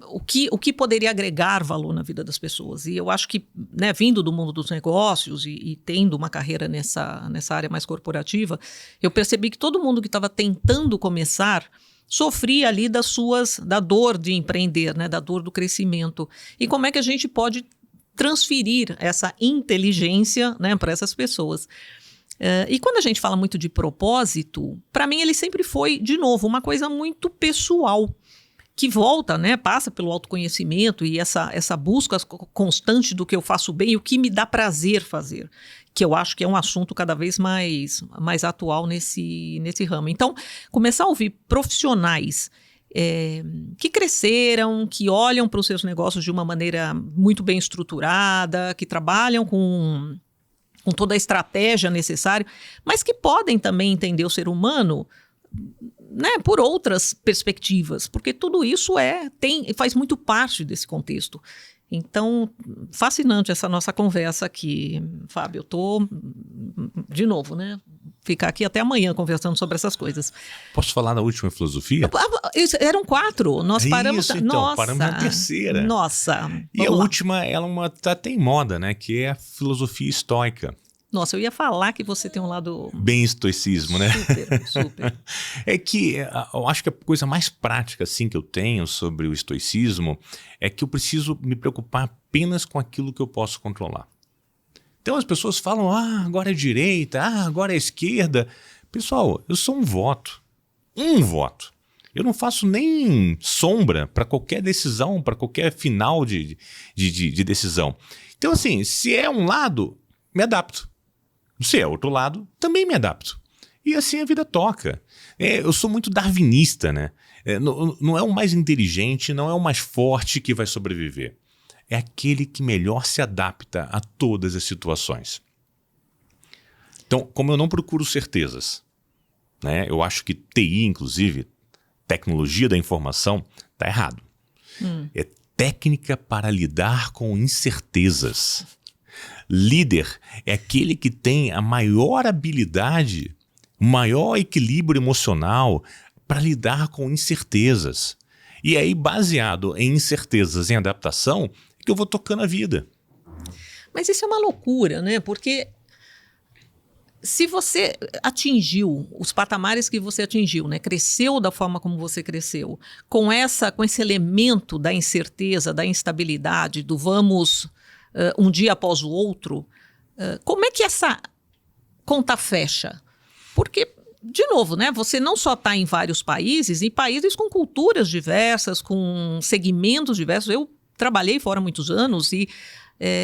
o que poderia agregar valor na vida das pessoas. E eu acho que, né, vindo do mundo dos negócios e tendo uma carreira nessa área mais corporativa, eu percebi que todo mundo que estava tentando começar sofria ali da dor de empreender, né, da dor do crescimento. E como é que a gente pode transferir essa inteligência, né, para essas pessoas? E quando a gente fala muito de propósito, para mim ele sempre foi, de novo, uma coisa muito pessoal, que volta, né, passa pelo autoconhecimento e essa busca constante do que eu faço bem e o que me dá prazer fazer, que eu acho que é um assunto cada vez mais atual nesse ramo. Então, começar a ouvir profissionais que cresceram, que olham para os seus negócios de uma maneira muito bem estruturada, que trabalham com com toda a estratégia necessária, mas que podem também entender o ser humano, né, por outras perspectivas, porque tudo isso faz muito parte desse contexto. Então, fascinante essa nossa conversa aqui, Fábio. Eu tô, de novo, né, ficar aqui até amanhã conversando sobre essas coisas. Posso falar da última filosofia? Eram 4, nós paramos... Isso, então, paramos na terceira. Nossa, e a última, ela tá até em moda, né, que é a filosofia estoica. Nossa, eu ia falar que você tem um lado... Bem estoicismo, né? Super. É que eu acho que a coisa mais prática assim, que eu tenho sobre o estoicismo é que eu preciso me preocupar apenas com aquilo que eu posso controlar. Então as pessoas falam, agora é direita, agora é esquerda. Pessoal, eu sou um voto. Eu não faço nem sombra para qualquer decisão, para qualquer final de decisão. Então assim, se é um lado, me adapto. Se é outro lado, também me adapto. E assim a vida toca. Eu sou muito darwinista, né? Não é o mais inteligente, não é o mais forte que vai sobreviver. É aquele que melhor se adapta a todas as situações. Então, como eu não procuro certezas, né? Eu acho que TI, inclusive, tecnologia da informação, está errado. É técnica para lidar com incertezas. Líder é aquele que tem a maior habilidade, o maior equilíbrio emocional para lidar com incertezas. E aí, baseado em incertezas, em adaptação, é que eu vou tocando a vida. Mas isso é uma loucura, né? Porque se você atingiu os patamares que você atingiu, né? Cresceu da forma como você cresceu, com esse elemento da incerteza, da instabilidade, do vamos... um dia após o outro, como é que essa conta fecha? Porque, de novo, né, você não só está em vários países, em países com culturas diversas, com segmentos diversos. Eu trabalhei fora há muitos anos e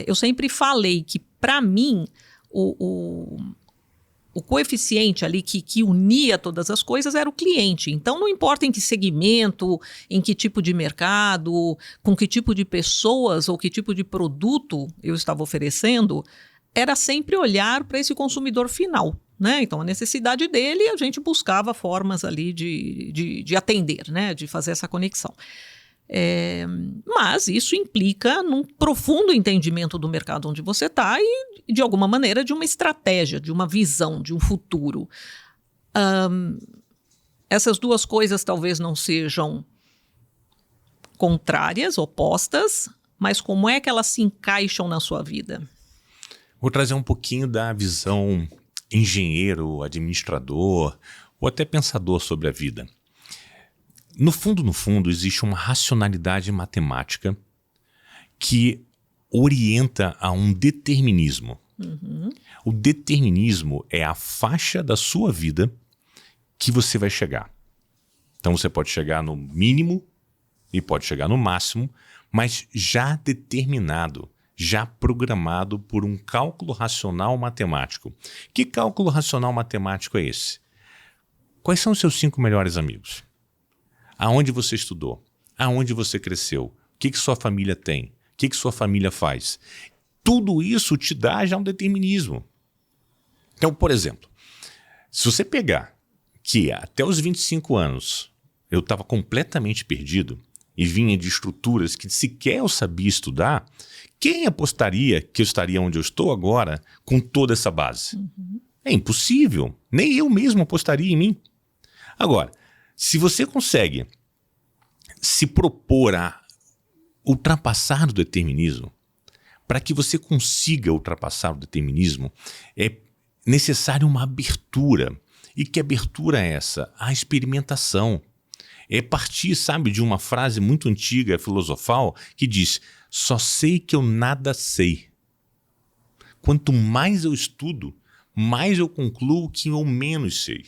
eu sempre falei que, para mim, o coeficiente ali que unia todas as coisas era o cliente. Então, não importa em que segmento, em que tipo de mercado, com que tipo de pessoas ou que tipo de produto eu estava oferecendo, era sempre olhar para esse consumidor final, né? Então, a necessidade dele, a gente buscava formas ali de atender, né? De fazer essa conexão. Mas isso implica num profundo entendimento do mercado onde você está e, de alguma maneira, de uma estratégia, de uma visão, de um futuro. Essas duas coisas talvez não sejam contrárias, opostas, mas como é que elas se encaixam na sua vida? Vou trazer um pouquinho da visão engenheiro, administrador ou até pensador sobre a vida. No fundo, existe uma racionalidade matemática que orienta a um determinismo. O determinismo é a faixa da sua vida que você vai chegar. Então você pode chegar no mínimo e pode chegar no máximo, mas já determinado, já programado por um cálculo racional matemático. Que cálculo racional matemático é esse? Quais são os seus 5 melhores amigos? Aonde você estudou? Aonde você cresceu? O que sua família tem? O que sua família faz? Tudo isso te dá já um determinismo. Então, por exemplo, se você pegar que até os 25 anos eu estava completamente perdido e vinha de estruturas que sequer eu sabia estudar, quem apostaria que eu estaria onde eu estou agora com toda essa base? É impossível. Nem eu mesmo apostaria em mim. Agora, se você consegue se propor a ultrapassar o determinismo, para que você consiga ultrapassar o determinismo, é necessário uma abertura. E que abertura é essa? A experimentação. É partir, sabe, de uma frase muito antiga, filosofal, que diz: só sei que eu nada sei. Quanto mais eu estudo, mais eu concluo que eu menos sei.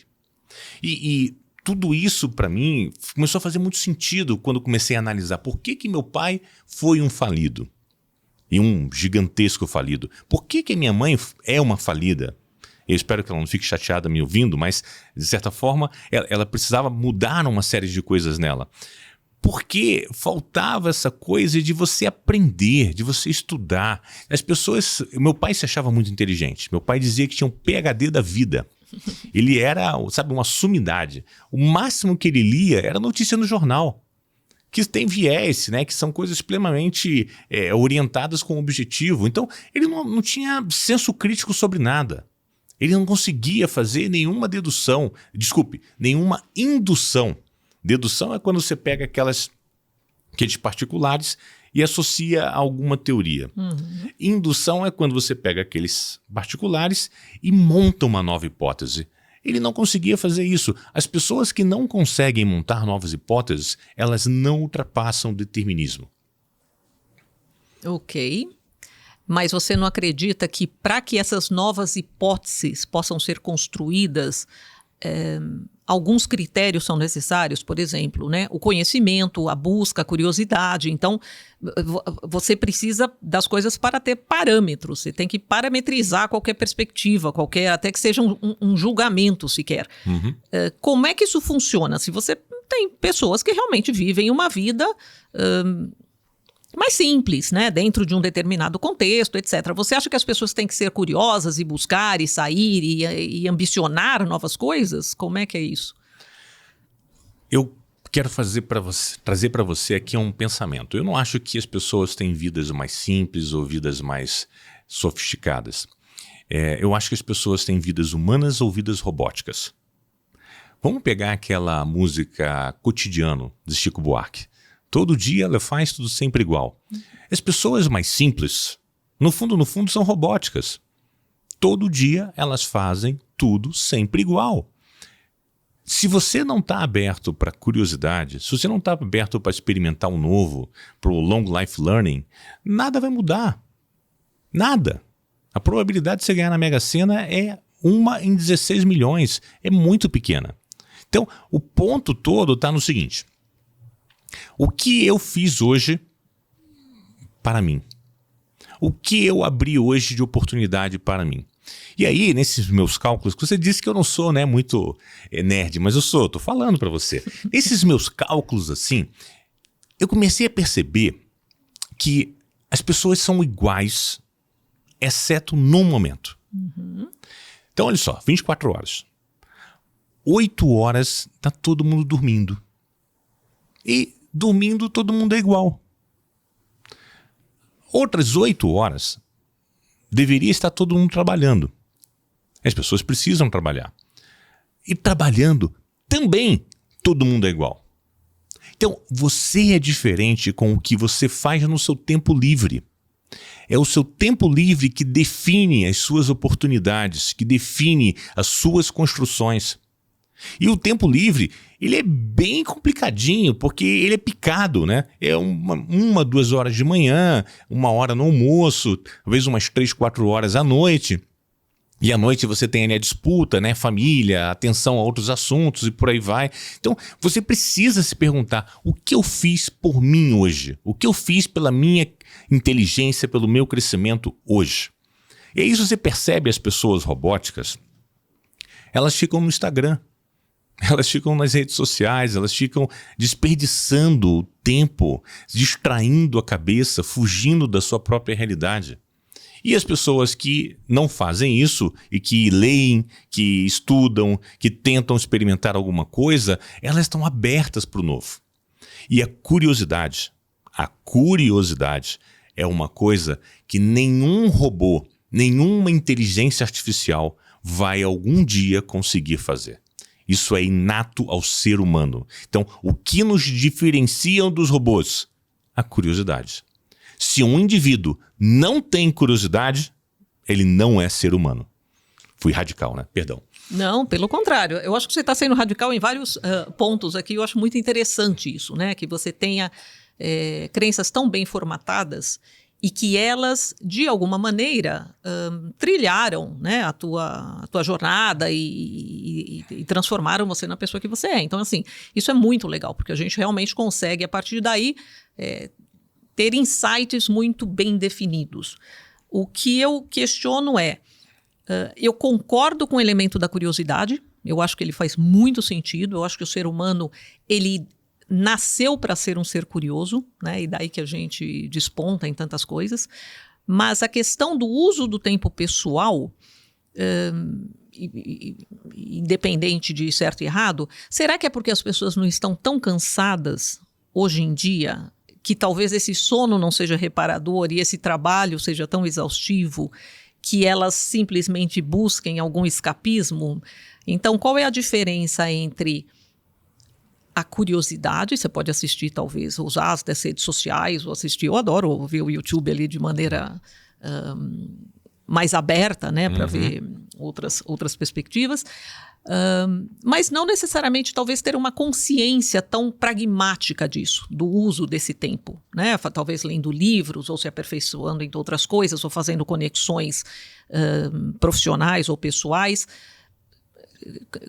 E tudo isso, para mim, começou a fazer muito sentido quando eu comecei a analisar por que meu pai foi um falido e um gigantesco falido. Por que minha mãe é uma falida? Eu espero que ela não fique chateada me ouvindo, mas, de certa forma, ela precisava mudar uma série de coisas nela. Porque faltava essa coisa de você aprender, de você estudar. As pessoas... Meu pai se achava muito inteligente. Meu pai dizia que tinha um PhD da vida. Ele era, sabe, uma sumidade. O máximo que ele lia era notícia no jornal. Que tem viés, né? Que são coisas plenamente orientadas com objetivo. Então, ele não tinha senso crítico sobre nada. Ele não conseguia fazer nenhuma dedução. Desculpe, nenhuma indução. Dedução é quando você pega aqueles particulares e associa a alguma teoria. Indução é quando você pega aqueles particulares e monta uma nova hipótese. Ele não conseguia fazer isso. As pessoas que não conseguem montar novas hipóteses, elas não ultrapassam o determinismo. Ok. Mas você não acredita que para que essas novas hipóteses possam ser construídas, alguns critérios são necessários? Por exemplo, né, o conhecimento, a busca, a curiosidade. Então, você precisa das coisas para ter parâmetros. Você tem que parametrizar qualquer perspectiva, até que seja um julgamento sequer. Como é que isso funciona? Se você tem pessoas que realmente vivem uma vida mais simples, né, dentro de um determinado contexto, etc. Você acha que as pessoas têm que ser curiosas e buscar e sair e ambicionar novas coisas? Como é que é isso? Eu quero trazer para você aqui um pensamento. Eu não acho que as pessoas têm vidas mais simples ou vidas mais sofisticadas. Eu acho que as pessoas têm vidas humanas ou vidas robóticas. Vamos pegar aquela música Cotidiano, de Chico Buarque. Todo dia ela faz tudo sempre igual. As pessoas mais simples, no fundo, são robóticas. Todo dia elas fazem tudo sempre igual. Se você não está aberto para curiosidade, se você não está aberto para experimentar o novo, para o long life learning, nada vai mudar. Nada. A probabilidade de você ganhar na Mega Sena é 1 em 16 milhões. É muito pequena. Então, o ponto todo está no seguinte. O que eu fiz hoje para mim? O que eu abri hoje de oportunidade para mim? E aí, nesses meus cálculos, você disse que eu não sou, né, muito nerd, mas eu sou, tô falando para você. Nesses meus cálculos, assim, eu comecei a perceber que as pessoas são iguais, exceto num momento. Então, olha só, 24 horas. 8 horas tá todo mundo dormindo. E dormindo todo mundo é igual. Outras 8 horas deveria estar todo mundo trabalhando. As pessoas precisam trabalhar. E trabalhando também todo mundo é igual. Então você é diferente com o que você faz no seu tempo livre. É o seu tempo livre que define as suas oportunidades, que define as suas construções. E o tempo livre, ele é bem complicadinho, porque ele é picado, né? É 1-2 horas de manhã, 1 hora no almoço, talvez umas 3-4 horas à noite. E à noite você tem ali a disputa, né? Família, atenção a outros assuntos e por aí vai. Então, você precisa se perguntar, o que eu fiz por mim hoje? O que eu fiz pela minha inteligência, pelo meu crescimento hoje? E aí você percebe as pessoas robóticas, elas ficam no Instagram. Elas ficam nas redes sociais, elas ficam desperdiçando o tempo, distraindo a cabeça, fugindo da sua própria realidade. E as pessoas que não fazem isso e que leem, que estudam, que tentam experimentar alguma coisa, elas estão abertas para o novo. E a curiosidade é uma coisa que nenhum robô, nenhuma inteligência artificial vai algum dia conseguir fazer. Isso é inato ao ser humano. Então, o que nos diferencia dos robôs? A curiosidade. Se um indivíduo não tem curiosidade, ele não é ser humano. Fui radical, né? Perdão. Não, pelo contrário. Eu acho que você está sendo radical em vários pontos aqui. Eu acho muito interessante isso, né? Que você tenha crenças tão bem formatadas e que elas, de alguma maneira, trilharam, né, a tua jornada e transformaram você na pessoa que você é. Então, assim, isso é muito legal, porque a gente realmente consegue, a partir daí, ter insights muito bem definidos. O que eu questiono eu concordo com o elemento da curiosidade, eu acho que ele faz muito sentido, eu acho que o ser humano, ele nasceu para ser um ser curioso, né? E daí que a gente desponta em tantas coisas. Mas a questão do uso do tempo pessoal, independente de certo e errado, será que é porque as pessoas não estão tão cansadas hoje em dia, que talvez esse sono não seja reparador e esse trabalho seja tão exaustivo, que elas simplesmente busquem algum escapismo? Então, qual é a diferença entre a curiosidade? Você pode assistir, talvez, usar as redes sociais, ou assistir, eu adoro ver o YouTube ali de maneira mais aberta, né, para ver outras perspectivas, mas não necessariamente talvez ter uma consciência tão pragmática disso, do uso desse tempo, né, talvez lendo livros, ou se aperfeiçoando em outras coisas, ou fazendo conexões profissionais ou pessoais.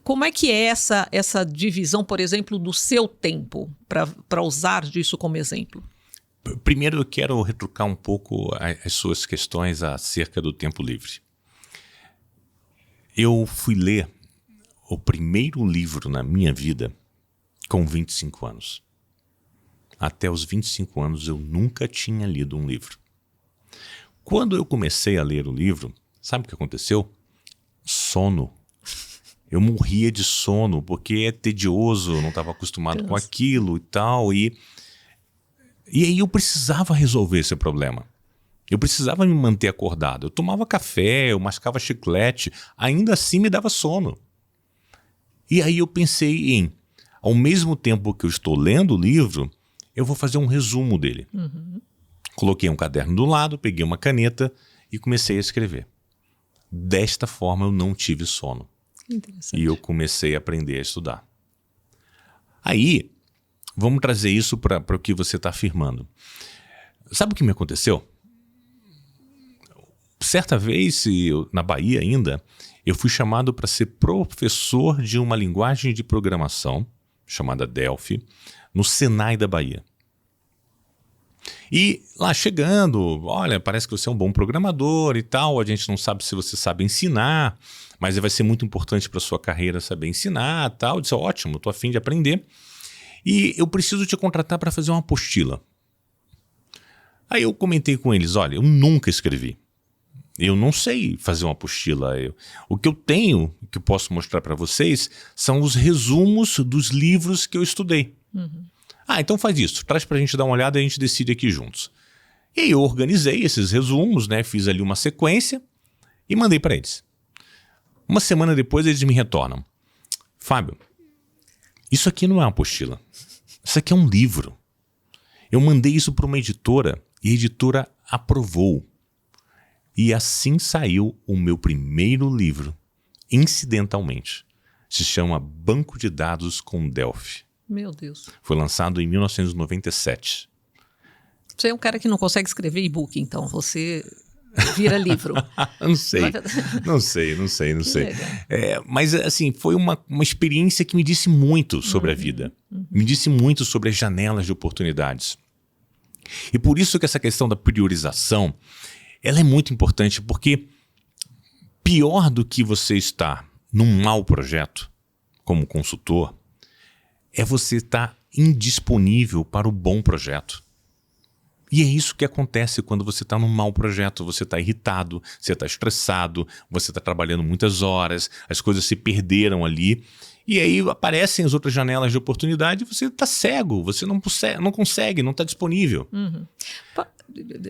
Como é que é essa divisão, por exemplo, do seu tempo, para usar disso como exemplo? Primeiro eu quero retrucar um pouco as suas questões acerca do tempo livre. Eu fui ler o primeiro livro na minha vida com 25 anos. Até os 25 anos eu nunca tinha lido um livro. Quando eu comecei a ler o livro, sabe o que aconteceu? Sono. Eu morria de sono, porque é tedioso, eu não estava acostumado com aquilo e tal. E aí eu precisava resolver esse problema. Eu precisava me manter acordado. Eu tomava café, eu mascava chiclete, ainda assim me dava sono. E aí eu pensei ao mesmo tempo que eu estou lendo o livro, eu vou fazer um resumo dele. Coloquei um caderno do lado, peguei uma caneta e comecei a escrever. Desta forma eu não tive sono. E eu comecei a aprender a estudar. Aí, vamos trazer isso para o que você está afirmando. Sabe o que me aconteceu? Certa vez, na Bahia ainda, eu fui chamado para ser professor de uma linguagem de programação, chamada Delphi, no Senai da Bahia. E lá chegando, olha, parece que você é um bom programador e tal, a gente não sabe se você sabe ensinar, mas vai ser muito importante para a sua carreira saber ensinar e tal. Eu disse, ótimo, estou a fim de aprender. E eu preciso te contratar para fazer uma apostila. Aí eu comentei com eles, olha, eu nunca escrevi. Eu não sei fazer uma apostila. O que eu tenho, que eu posso mostrar para vocês, são os resumos dos livros que eu estudei. Então faz isso, traz para a gente dar uma olhada e a gente decide aqui juntos. E aí eu organizei esses resumos, né, fiz ali uma sequência e mandei para eles. Uma semana depois eles me retornam. Fábio, isso aqui não é uma apostila, isso aqui é um livro. Eu mandei isso para uma editora e a editora aprovou. E assim saiu o meu primeiro livro, incidentalmente. Se chama Banco de Dados com Delphi. Meu Deus. Foi lançado em 1997. Você é um cara que não consegue escrever e-book, então você vira livro. Não sei. Mas assim, foi uma experiência que me disse muito sobre a vida. Me disse muito sobre as janelas de oportunidades. E por isso que essa questão da priorização, ela é muito importante, porque pior do que você estar num mau projeto, como consultor, é você estar indisponível para o bom projeto. E é isso que acontece quando você está num mau projeto. Você está irritado, você está estressado, você está trabalhando muitas horas, as coisas se perderam ali. E aí aparecem as outras janelas de oportunidade e você está cego, você não consegue, não está disponível.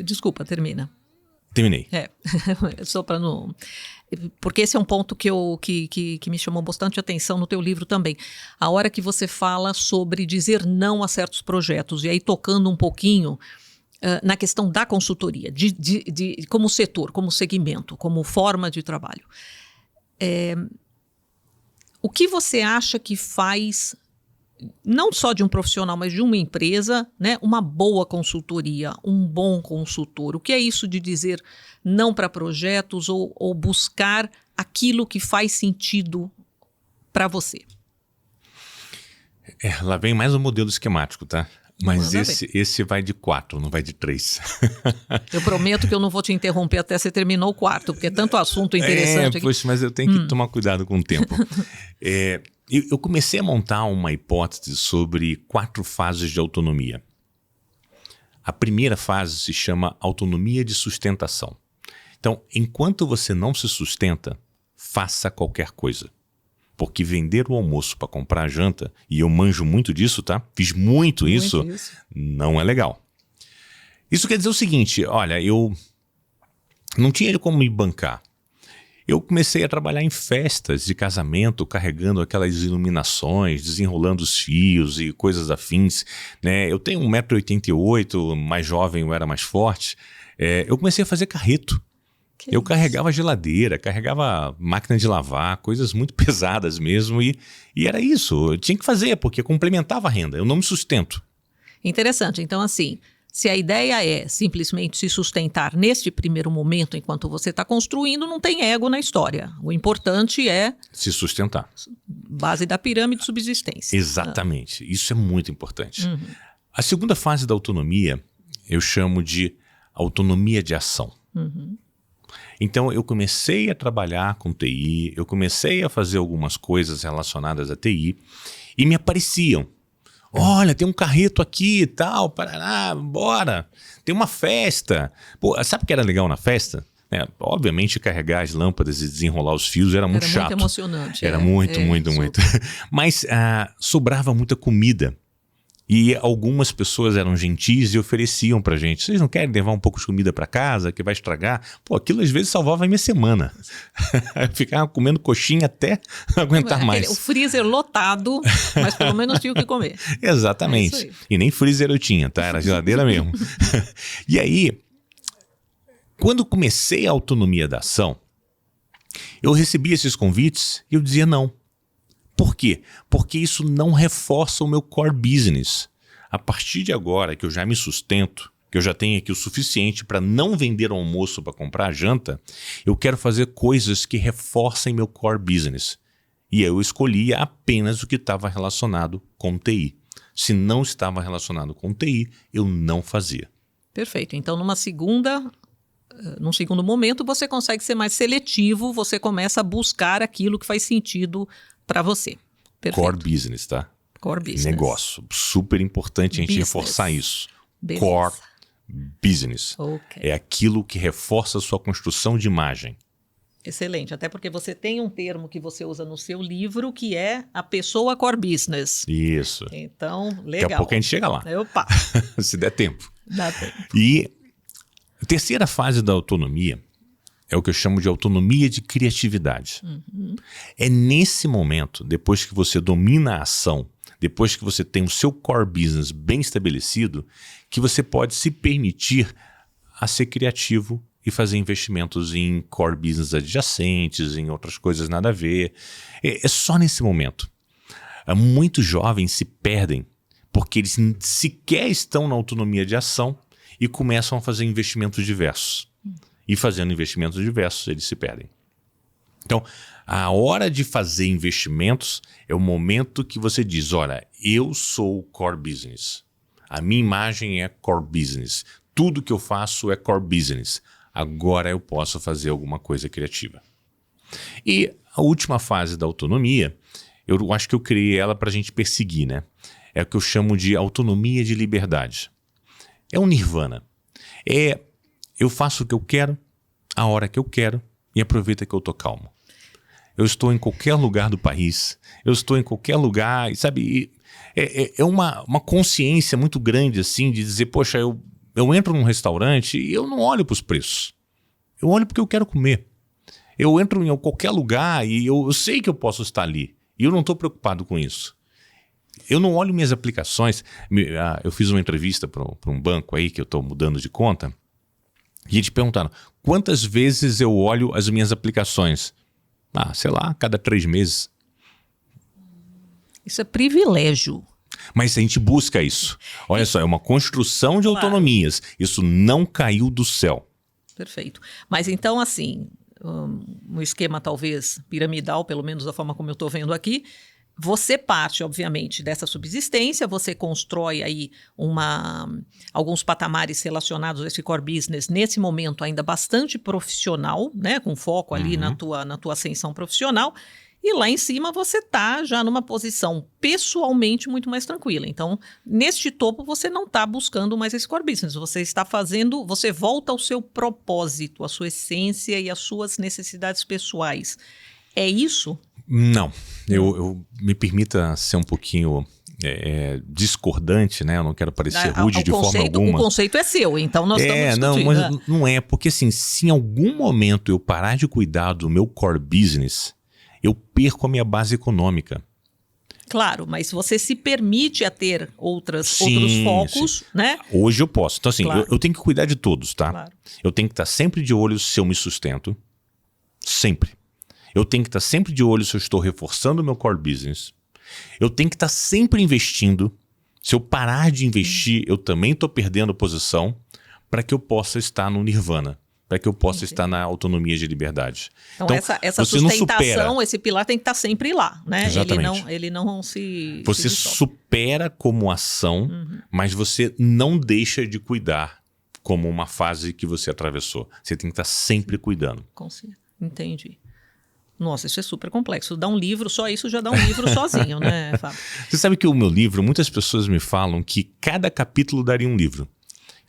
Desculpa, termina. Terminei. Só para não... Porque esse é um ponto que me chamou bastante atenção no teu livro também. A hora que você fala sobre dizer não a certos projetos, e aí tocando um pouquinho na questão da consultoria, como setor, como segmento, como forma de trabalho. O que você acha que faz, não só de um profissional, mas de uma empresa, né, uma boa consultoria, um bom consultor? O que é isso de dizer não para projetos ou buscar aquilo que faz sentido para você? Lá vem mais um modelo esquemático, tá? Mas esse vai de 4, não vai de 3. Eu prometo que eu não vou te interromper até você terminou o quarto, porque é tanto assunto interessante aqui. Poxa, mas eu tenho que tomar cuidado com o tempo. eu comecei a montar uma hipótese sobre 4 fases de autonomia. A primeira fase se chama autonomia de sustentação. Então, enquanto você não se sustenta, faça qualquer coisa. Porque vender o almoço para comprar a janta, e eu manjo muito disso, tá? Fiz muito isso, não é legal. Isso quer dizer o seguinte, olha, eu não tinha como me bancar. Eu comecei a trabalhar em festas de casamento, carregando aquelas iluminações, desenrolando os fios e coisas afins, né? Eu tenho 1,88 m, mais jovem eu era mais forte. Eu comecei a fazer carreto. Eu carregava geladeira, carregava máquina de lavar, coisas muito pesadas mesmo. E era isso, eu tinha que fazer, porque complementava a renda. Eu não me sustento. Interessante. Então, assim, se a ideia é simplesmente se sustentar neste primeiro momento enquanto você está construindo, não tem ego na história. O importante é... se sustentar. Base da pirâmide de subsistência. Exatamente. Isso é muito importante. A segunda fase da autonomia, eu chamo de autonomia de ação. Então, eu comecei a trabalhar com TI, eu comecei a fazer algumas coisas relacionadas a TI e me apareciam. Olha, tem um carreto aqui e tal, parará, bora. Tem uma festa. Pô, sabe o que era legal na festa? Obviamente, carregar as lâmpadas e desenrolar os fios era muito chato. Era muito emocionante. Era muito. Mas sobrava muita comida. E algumas pessoas eram gentis e ofereciam pra gente. Vocês não querem levar um pouco de comida pra casa que vai estragar? Pô, aquilo às vezes salvava a minha semana. Eu ficava comendo coxinha até não aguentar mais. O freezer lotado, mas pelo menos tinha o que comer. Exatamente. E nem freezer eu tinha, tá? Era geladeira mesmo. E aí, quando comecei a autonomia da ação, eu recebia esses convites e eu dizia não. Por quê? Porque isso não reforça o meu core business. A partir de agora que eu já me sustento, que eu já tenho aqui o suficiente para não vender o almoço para comprar a janta, eu quero fazer coisas que reforcem meu core business. E eu escolhia apenas o que estava relacionado com TI. Se não estava relacionado com TI, eu não fazia. Perfeito. Então, num segundo momento, você consegue ser mais seletivo, você começa a buscar aquilo que faz sentido para você. Perfeito. Core business, tá? Core business. Negócio. Super importante a gente reforçar isso. Beleza. Core business. Okay. É aquilo que reforça a sua construção de imagem. Excelente. Até porque você tem um termo que você usa no seu livro, que é a pessoa core business. Isso. Então, legal. Daqui a pouco a gente chega lá. Opa. Se der tempo. Dá tempo. E a terceira fase da autonomia é o que eu chamo de autonomia de criatividade. É nesse momento, depois que você domina a ação, depois que você tem o seu core business bem estabelecido, que você pode se permitir a ser criativo e fazer investimentos em core business adjacentes, em outras coisas nada a ver. É só nesse momento. Muitos jovens se perdem porque eles sequer estão na autonomia de ação e começam a fazer investimentos diversos. E fazendo investimentos diversos, eles se perdem. Então, a hora de fazer investimentos é o momento que você diz, olha, eu sou o core business. A minha imagem é core business. Tudo que eu faço é core business. Agora eu posso fazer alguma coisa criativa. E a última fase da autonomia, eu acho que eu criei ela para a gente perseguir, né? É o que eu chamo de autonomia de liberdade. É um nirvana. Eu faço o que eu quero, a hora que eu quero e aproveita que eu tô calmo. Eu estou em qualquer lugar do país, eu estou em qualquer lugar, sabe? É uma consciência muito grande assim de dizer, poxa, eu entro num restaurante e eu não olho para os preços. Eu olho porque eu quero comer. Eu entro em qualquer lugar e eu sei que eu posso estar ali. E eu não estou preocupado com isso. Eu não olho minhas aplicações. Eu fiz uma entrevista para um banco aí que eu estou mudando de conta. E eles perguntaram, quantas vezes eu olho as minhas aplicações? Sei lá, cada 3 meses. Isso é privilégio. Mas a gente busca isso. Olha só, é uma construção de autonomias. Isso não caiu do céu. Perfeito. Mas então, assim, um esquema talvez piramidal, pelo menos da forma como eu estou vendo aqui, você parte, obviamente, dessa subsistência, você constrói aí alguns patamares relacionados a esse core business, nesse momento ainda bastante profissional, né, com foco ali na tua ascensão profissional, E lá em cima você está já numa posição pessoalmente muito mais tranquila. Então, neste topo você não está buscando mais esse core business. Você está fazendo, você volta ao seu propósito, à sua essência e às suas necessidades pessoais. É isso? Não. Eu me permita ser um pouquinho discordante, né? Eu não quero parecer rude de forma alguma. O conceito é seu, então nós estamos discutindo. Não, mas não é. Porque assim, se em algum momento eu parar de cuidar do meu core business, eu perco a minha base econômica. Claro, mas você se permite a ter outros focos, né? Hoje eu posso. Então assim, claro. eu tenho que cuidar de todos, tá? Claro. Eu tenho que estar sempre de olho se eu me sustento. Sempre. Eu tenho que estar sempre de olho se eu estou reforçando o meu core business. Eu tenho que estar sempre investindo. Se eu parar de investir, eu também estou perdendo posição para que eu possa estar no nirvana. Para que eu possa estar na autonomia de liberdade. Então essa sustentação, esse pilar tem que estar sempre lá, né? Exatamente. Ele não se... Você supera como ação, mas você não deixa de cuidar como uma fase que você atravessou. Você tem que estar sempre cuidando. Entendi. Nossa, isso é super complexo. Dá um livro, só isso já dá um livro sozinho, né, Fábio? Você sabe que o meu livro, muitas pessoas me falam que cada capítulo daria um livro.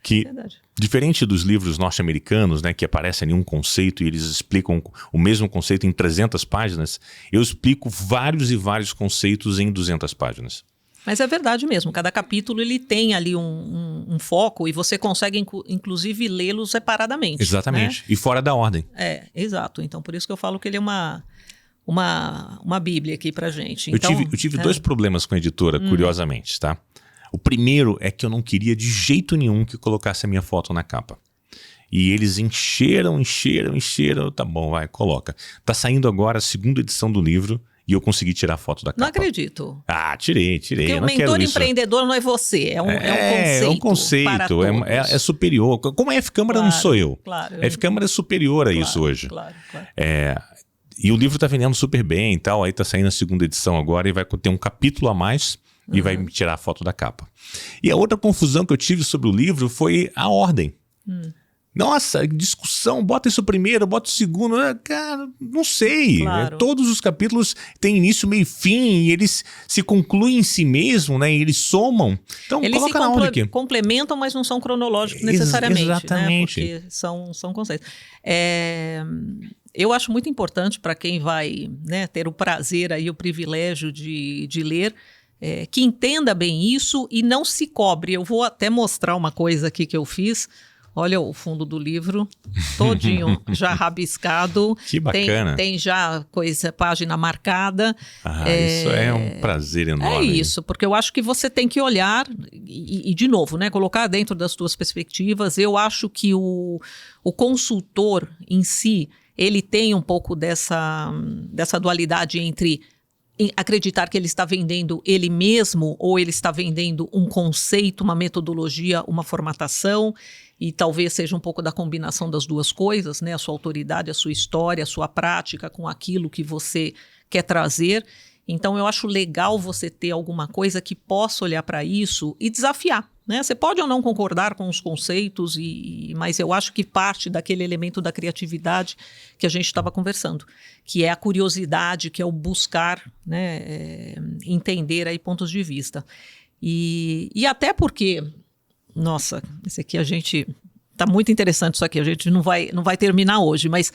Que, diferente dos livros norte-americanos, né, que aparece ali um conceito e eles explicam o mesmo conceito em 300 páginas, eu explico vários e vários conceitos em 200 páginas. Mas é verdade mesmo, cada capítulo ele tem ali um foco e você consegue inclusive lê-los separadamente. Exatamente, né? E fora da ordem. Exato. Então por isso que eu falo que ele é uma bíblia aqui pra gente. Então, eu tive 2 problemas com a editora, curiosamente, tá? O primeiro é que eu não queria de jeito nenhum que colocasse a minha foto na capa. E eles encheram, tá bom, vai, coloca. Tá saindo agora a 2ª edição do livro e eu consegui tirar a foto da capa. Não acredito. Ah, tirei. Porque o mentor empreendedor não é você, é um conceito. É um conceito, é superior. Como a F-Câmara não sou eu. Claro. A F-Câmara é superior a isso hoje. Claro. E o livro tá vendendo super bem e tal, aí tá saindo a 2ª edição agora e vai ter um capítulo a mais. E vai me tirar a foto da capa. E a outra confusão que eu tive sobre o livro foi a ordem. Nossa, discussão, bota isso primeiro, bota o segundo. Cara, não sei. Claro. Todos os capítulos têm início, meio e fim, e eles se concluem em si mesmo, né? E eles somam. Então, eles coloca na ordem aqui. Complementam, mas não são cronológicos necessariamente. Exatamente. Né? Porque são conceitos. Eu acho muito importante para quem vai, né, ter o prazer e o privilégio de ler, que entenda bem isso e não se cobre. Eu vou até mostrar uma coisa aqui que eu fiz. Olha o fundo do livro, todinho já rabiscado. Que bacana. Tem já página marcada. Isso é um prazer enorme. É isso, porque eu acho que você tem que olhar e de novo, né, colocar dentro das tuas perspectivas. Eu acho que o consultor em si, ele tem um pouco dessa dualidade entre acreditar que ele está vendendo ele mesmo ou ele está vendendo um conceito, uma metodologia, uma formatação, e talvez seja um pouco da combinação das duas coisas, né? A sua autoridade, a sua história, a sua prática com aquilo que você quer trazer. Então eu acho legal você ter alguma coisa que possa olhar para isso e desafiar, né? Você pode ou não concordar com os conceitos, mas eu acho que parte daquele elemento da criatividade que a gente estava conversando, que é a curiosidade, que é o buscar, né, entender aí pontos de vista. E até porque, nossa, esse aqui a gente... Tá muito interessante isso aqui, a gente não vai terminar hoje, mas...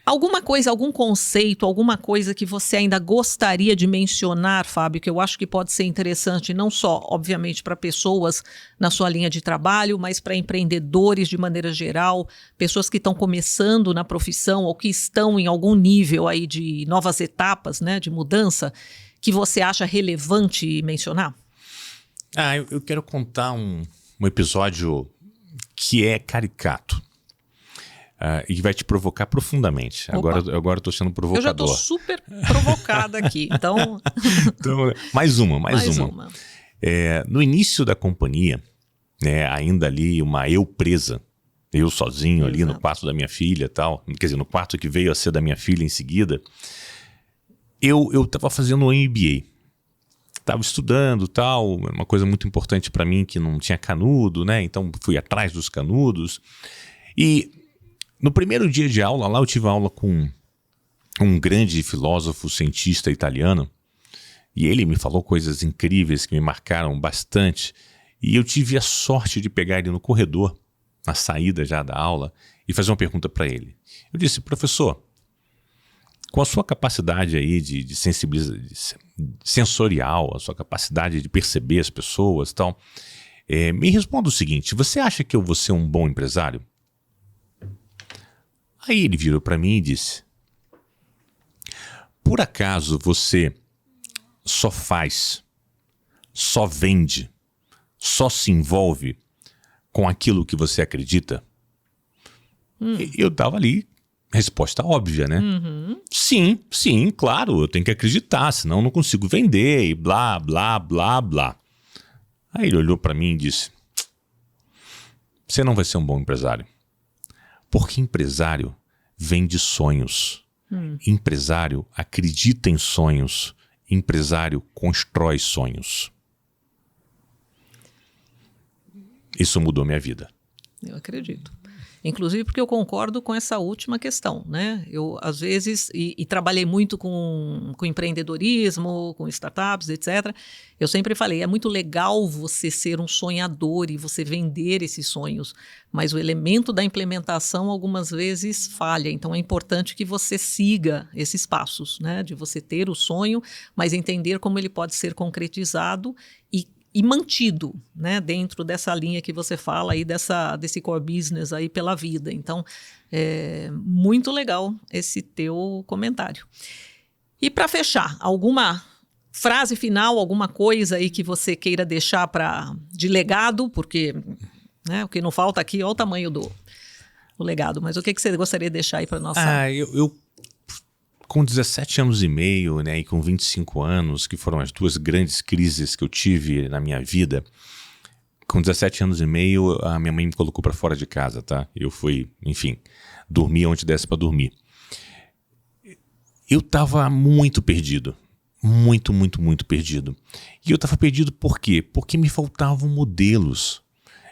alguma coisa, algum conceito, alguma coisa que você ainda gostaria de mencionar, Fábio, que eu acho que pode ser interessante, não só, obviamente, para pessoas na sua linha de trabalho, mas para empreendedores de maneira geral, pessoas que estão começando na profissão ou que estão em algum nível aí de novas etapas, né, de mudança, que você acha relevante mencionar? Eu quero contar um episódio que é caricato. E vai te provocar profundamente. Agora eu estou sendo provocador. Eu já estou super provocada aqui. Então, mais uma. No início da companhia, né, ainda ali eu presa, eu sozinho ali no quarto da minha filha e tal, quer dizer, no quarto que veio a ser da minha filha em seguida, eu estava fazendo um MBA. Estava estudando tal, uma coisa muito importante para mim que não tinha canudo, né? Então fui atrás dos canudos. E no primeiro dia de aula lá, eu tive aula com um grande filósofo, cientista italiano, e ele me falou coisas incríveis que me marcaram bastante, e eu tive a sorte de pegar ele no corredor, na saída já da aula, e fazer uma pergunta para ele. Eu disse: professor, com a sua capacidade aí de sensorial, a sua capacidade de perceber as pessoas e tal, me responda o seguinte: você acha que eu vou ser um bom empresário? Aí ele virou para mim e disse: por acaso você só faz, só vende, só se envolve com aquilo que você acredita? Eu tava ali, resposta óbvia, né? Sim, claro, eu tenho que acreditar, senão eu não consigo vender e blá, blá, blá, blá. Aí ele olhou para mim e disse: você não vai ser um bom empresário, porque empresário vende sonhos. Empresário acredita em sonhos. Empresário constrói sonhos. Isso mudou minha vida. Eu acredito. Inclusive porque eu concordo com essa última questão, né? Eu, às vezes, e trabalhei muito com empreendedorismo, com startups, etc. Eu sempre falei, é muito legal você ser um sonhador e você vender esses sonhos, mas o elemento da implementação algumas vezes falha. Então é importante que você siga esses passos, né? De você ter o sonho, mas entender como ele pode ser concretizado e mantido, né, dentro dessa linha que você fala aí, desse core business aí pela vida. Então, muito legal esse teu comentário. E para fechar, alguma frase final, alguma coisa aí que você queira deixar de legado, porque, né, o que não falta aqui, olha o tamanho do legado, mas o que você gostaria de deixar aí para nossa... Eu com 17 anos e meio, né, e com 25 anos, que foram as duas grandes crises que eu tive na minha vida, com 17 anos e meio, a minha mãe me colocou para fora de casa, tá? Eu fui, enfim, dormir onde desse para dormir. Eu tava muito perdido. Muito, muito, muito perdido. E eu tava perdido por quê? Porque me faltavam modelos.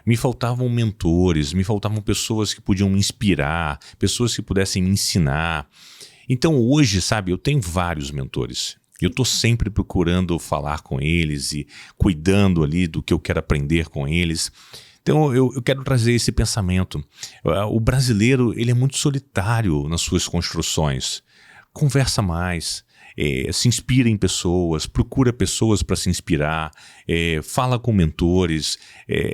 Me faltavam mentores, me faltavam pessoas que podiam me inspirar, pessoas que pudessem me ensinar. Então hoje, sabe, eu tenho vários mentores. Eu estou sempre procurando falar com eles e cuidando ali do que eu quero aprender com eles. Então eu quero trazer esse pensamento. O brasileiro, ele é muito solitário nas suas construções. Conversa mais, se inspira em pessoas, procura pessoas para se inspirar, fala com mentores.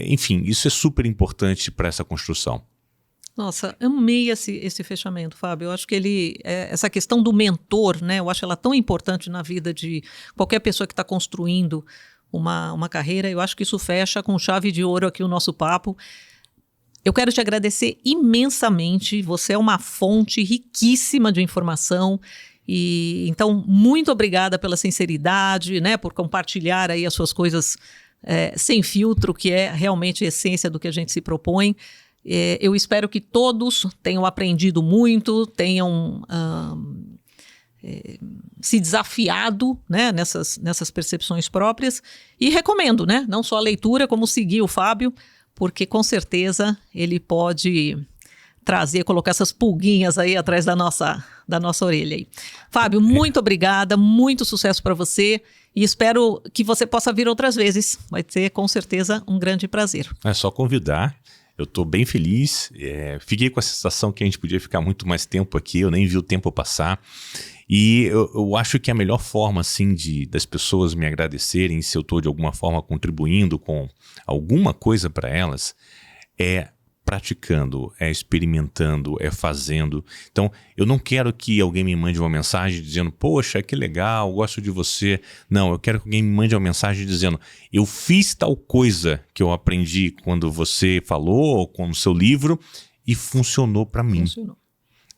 Enfim, isso é super importante para essa construção. Nossa, amei esse fechamento, Fábio. Eu acho que essa questão do mentor, né? Eu acho ela tão importante na vida de qualquer pessoa que está construindo uma carreira. Eu acho que isso fecha com chave de ouro aqui o nosso papo. Eu quero te agradecer imensamente. Você é uma fonte riquíssima de informação. E então, muito obrigada pela sinceridade, né? Por compartilhar aí as suas coisas sem filtro, que é realmente a essência do que a gente se propõe. Eu espero que todos tenham aprendido muito, tenham se desafiado, né, nessas percepções próprias, e recomendo, né, não só a leitura, como seguir o Fábio, porque com certeza ele pode colocar essas pulguinhas aí atrás da nossa orelha aí. Fábio, muito obrigada, muito sucesso para você e espero que você possa vir outras vezes. Vai ser com certeza um grande prazer. É só convidar. Eu estou bem feliz, fiquei com a sensação que a gente podia ficar muito mais tempo aqui, eu nem vi o tempo passar. E eu acho que a melhor forma assim, das pessoas me agradecerem, se eu estou de alguma forma contribuindo com alguma coisa para elas, é praticando, é experimentando, é fazendo. Então, eu não quero que alguém me mande uma mensagem dizendo, poxa, que legal, gosto de você. Não, eu quero que alguém me mande uma mensagem dizendo, eu fiz tal coisa que eu aprendi quando você falou, ou com o seu livro, e funcionou para mim. Funcionou.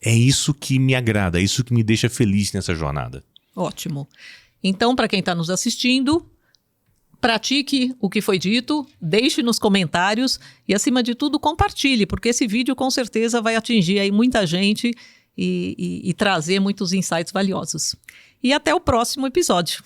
É isso que me agrada, é isso que me deixa feliz nessa jornada. Ótimo. Então, para quem está nos assistindo, pratique o que foi dito, deixe nos comentários e, acima de tudo, compartilhe, porque esse vídeo com certeza vai atingir aí muita gente e trazer muitos insights valiosos. E até o próximo episódio.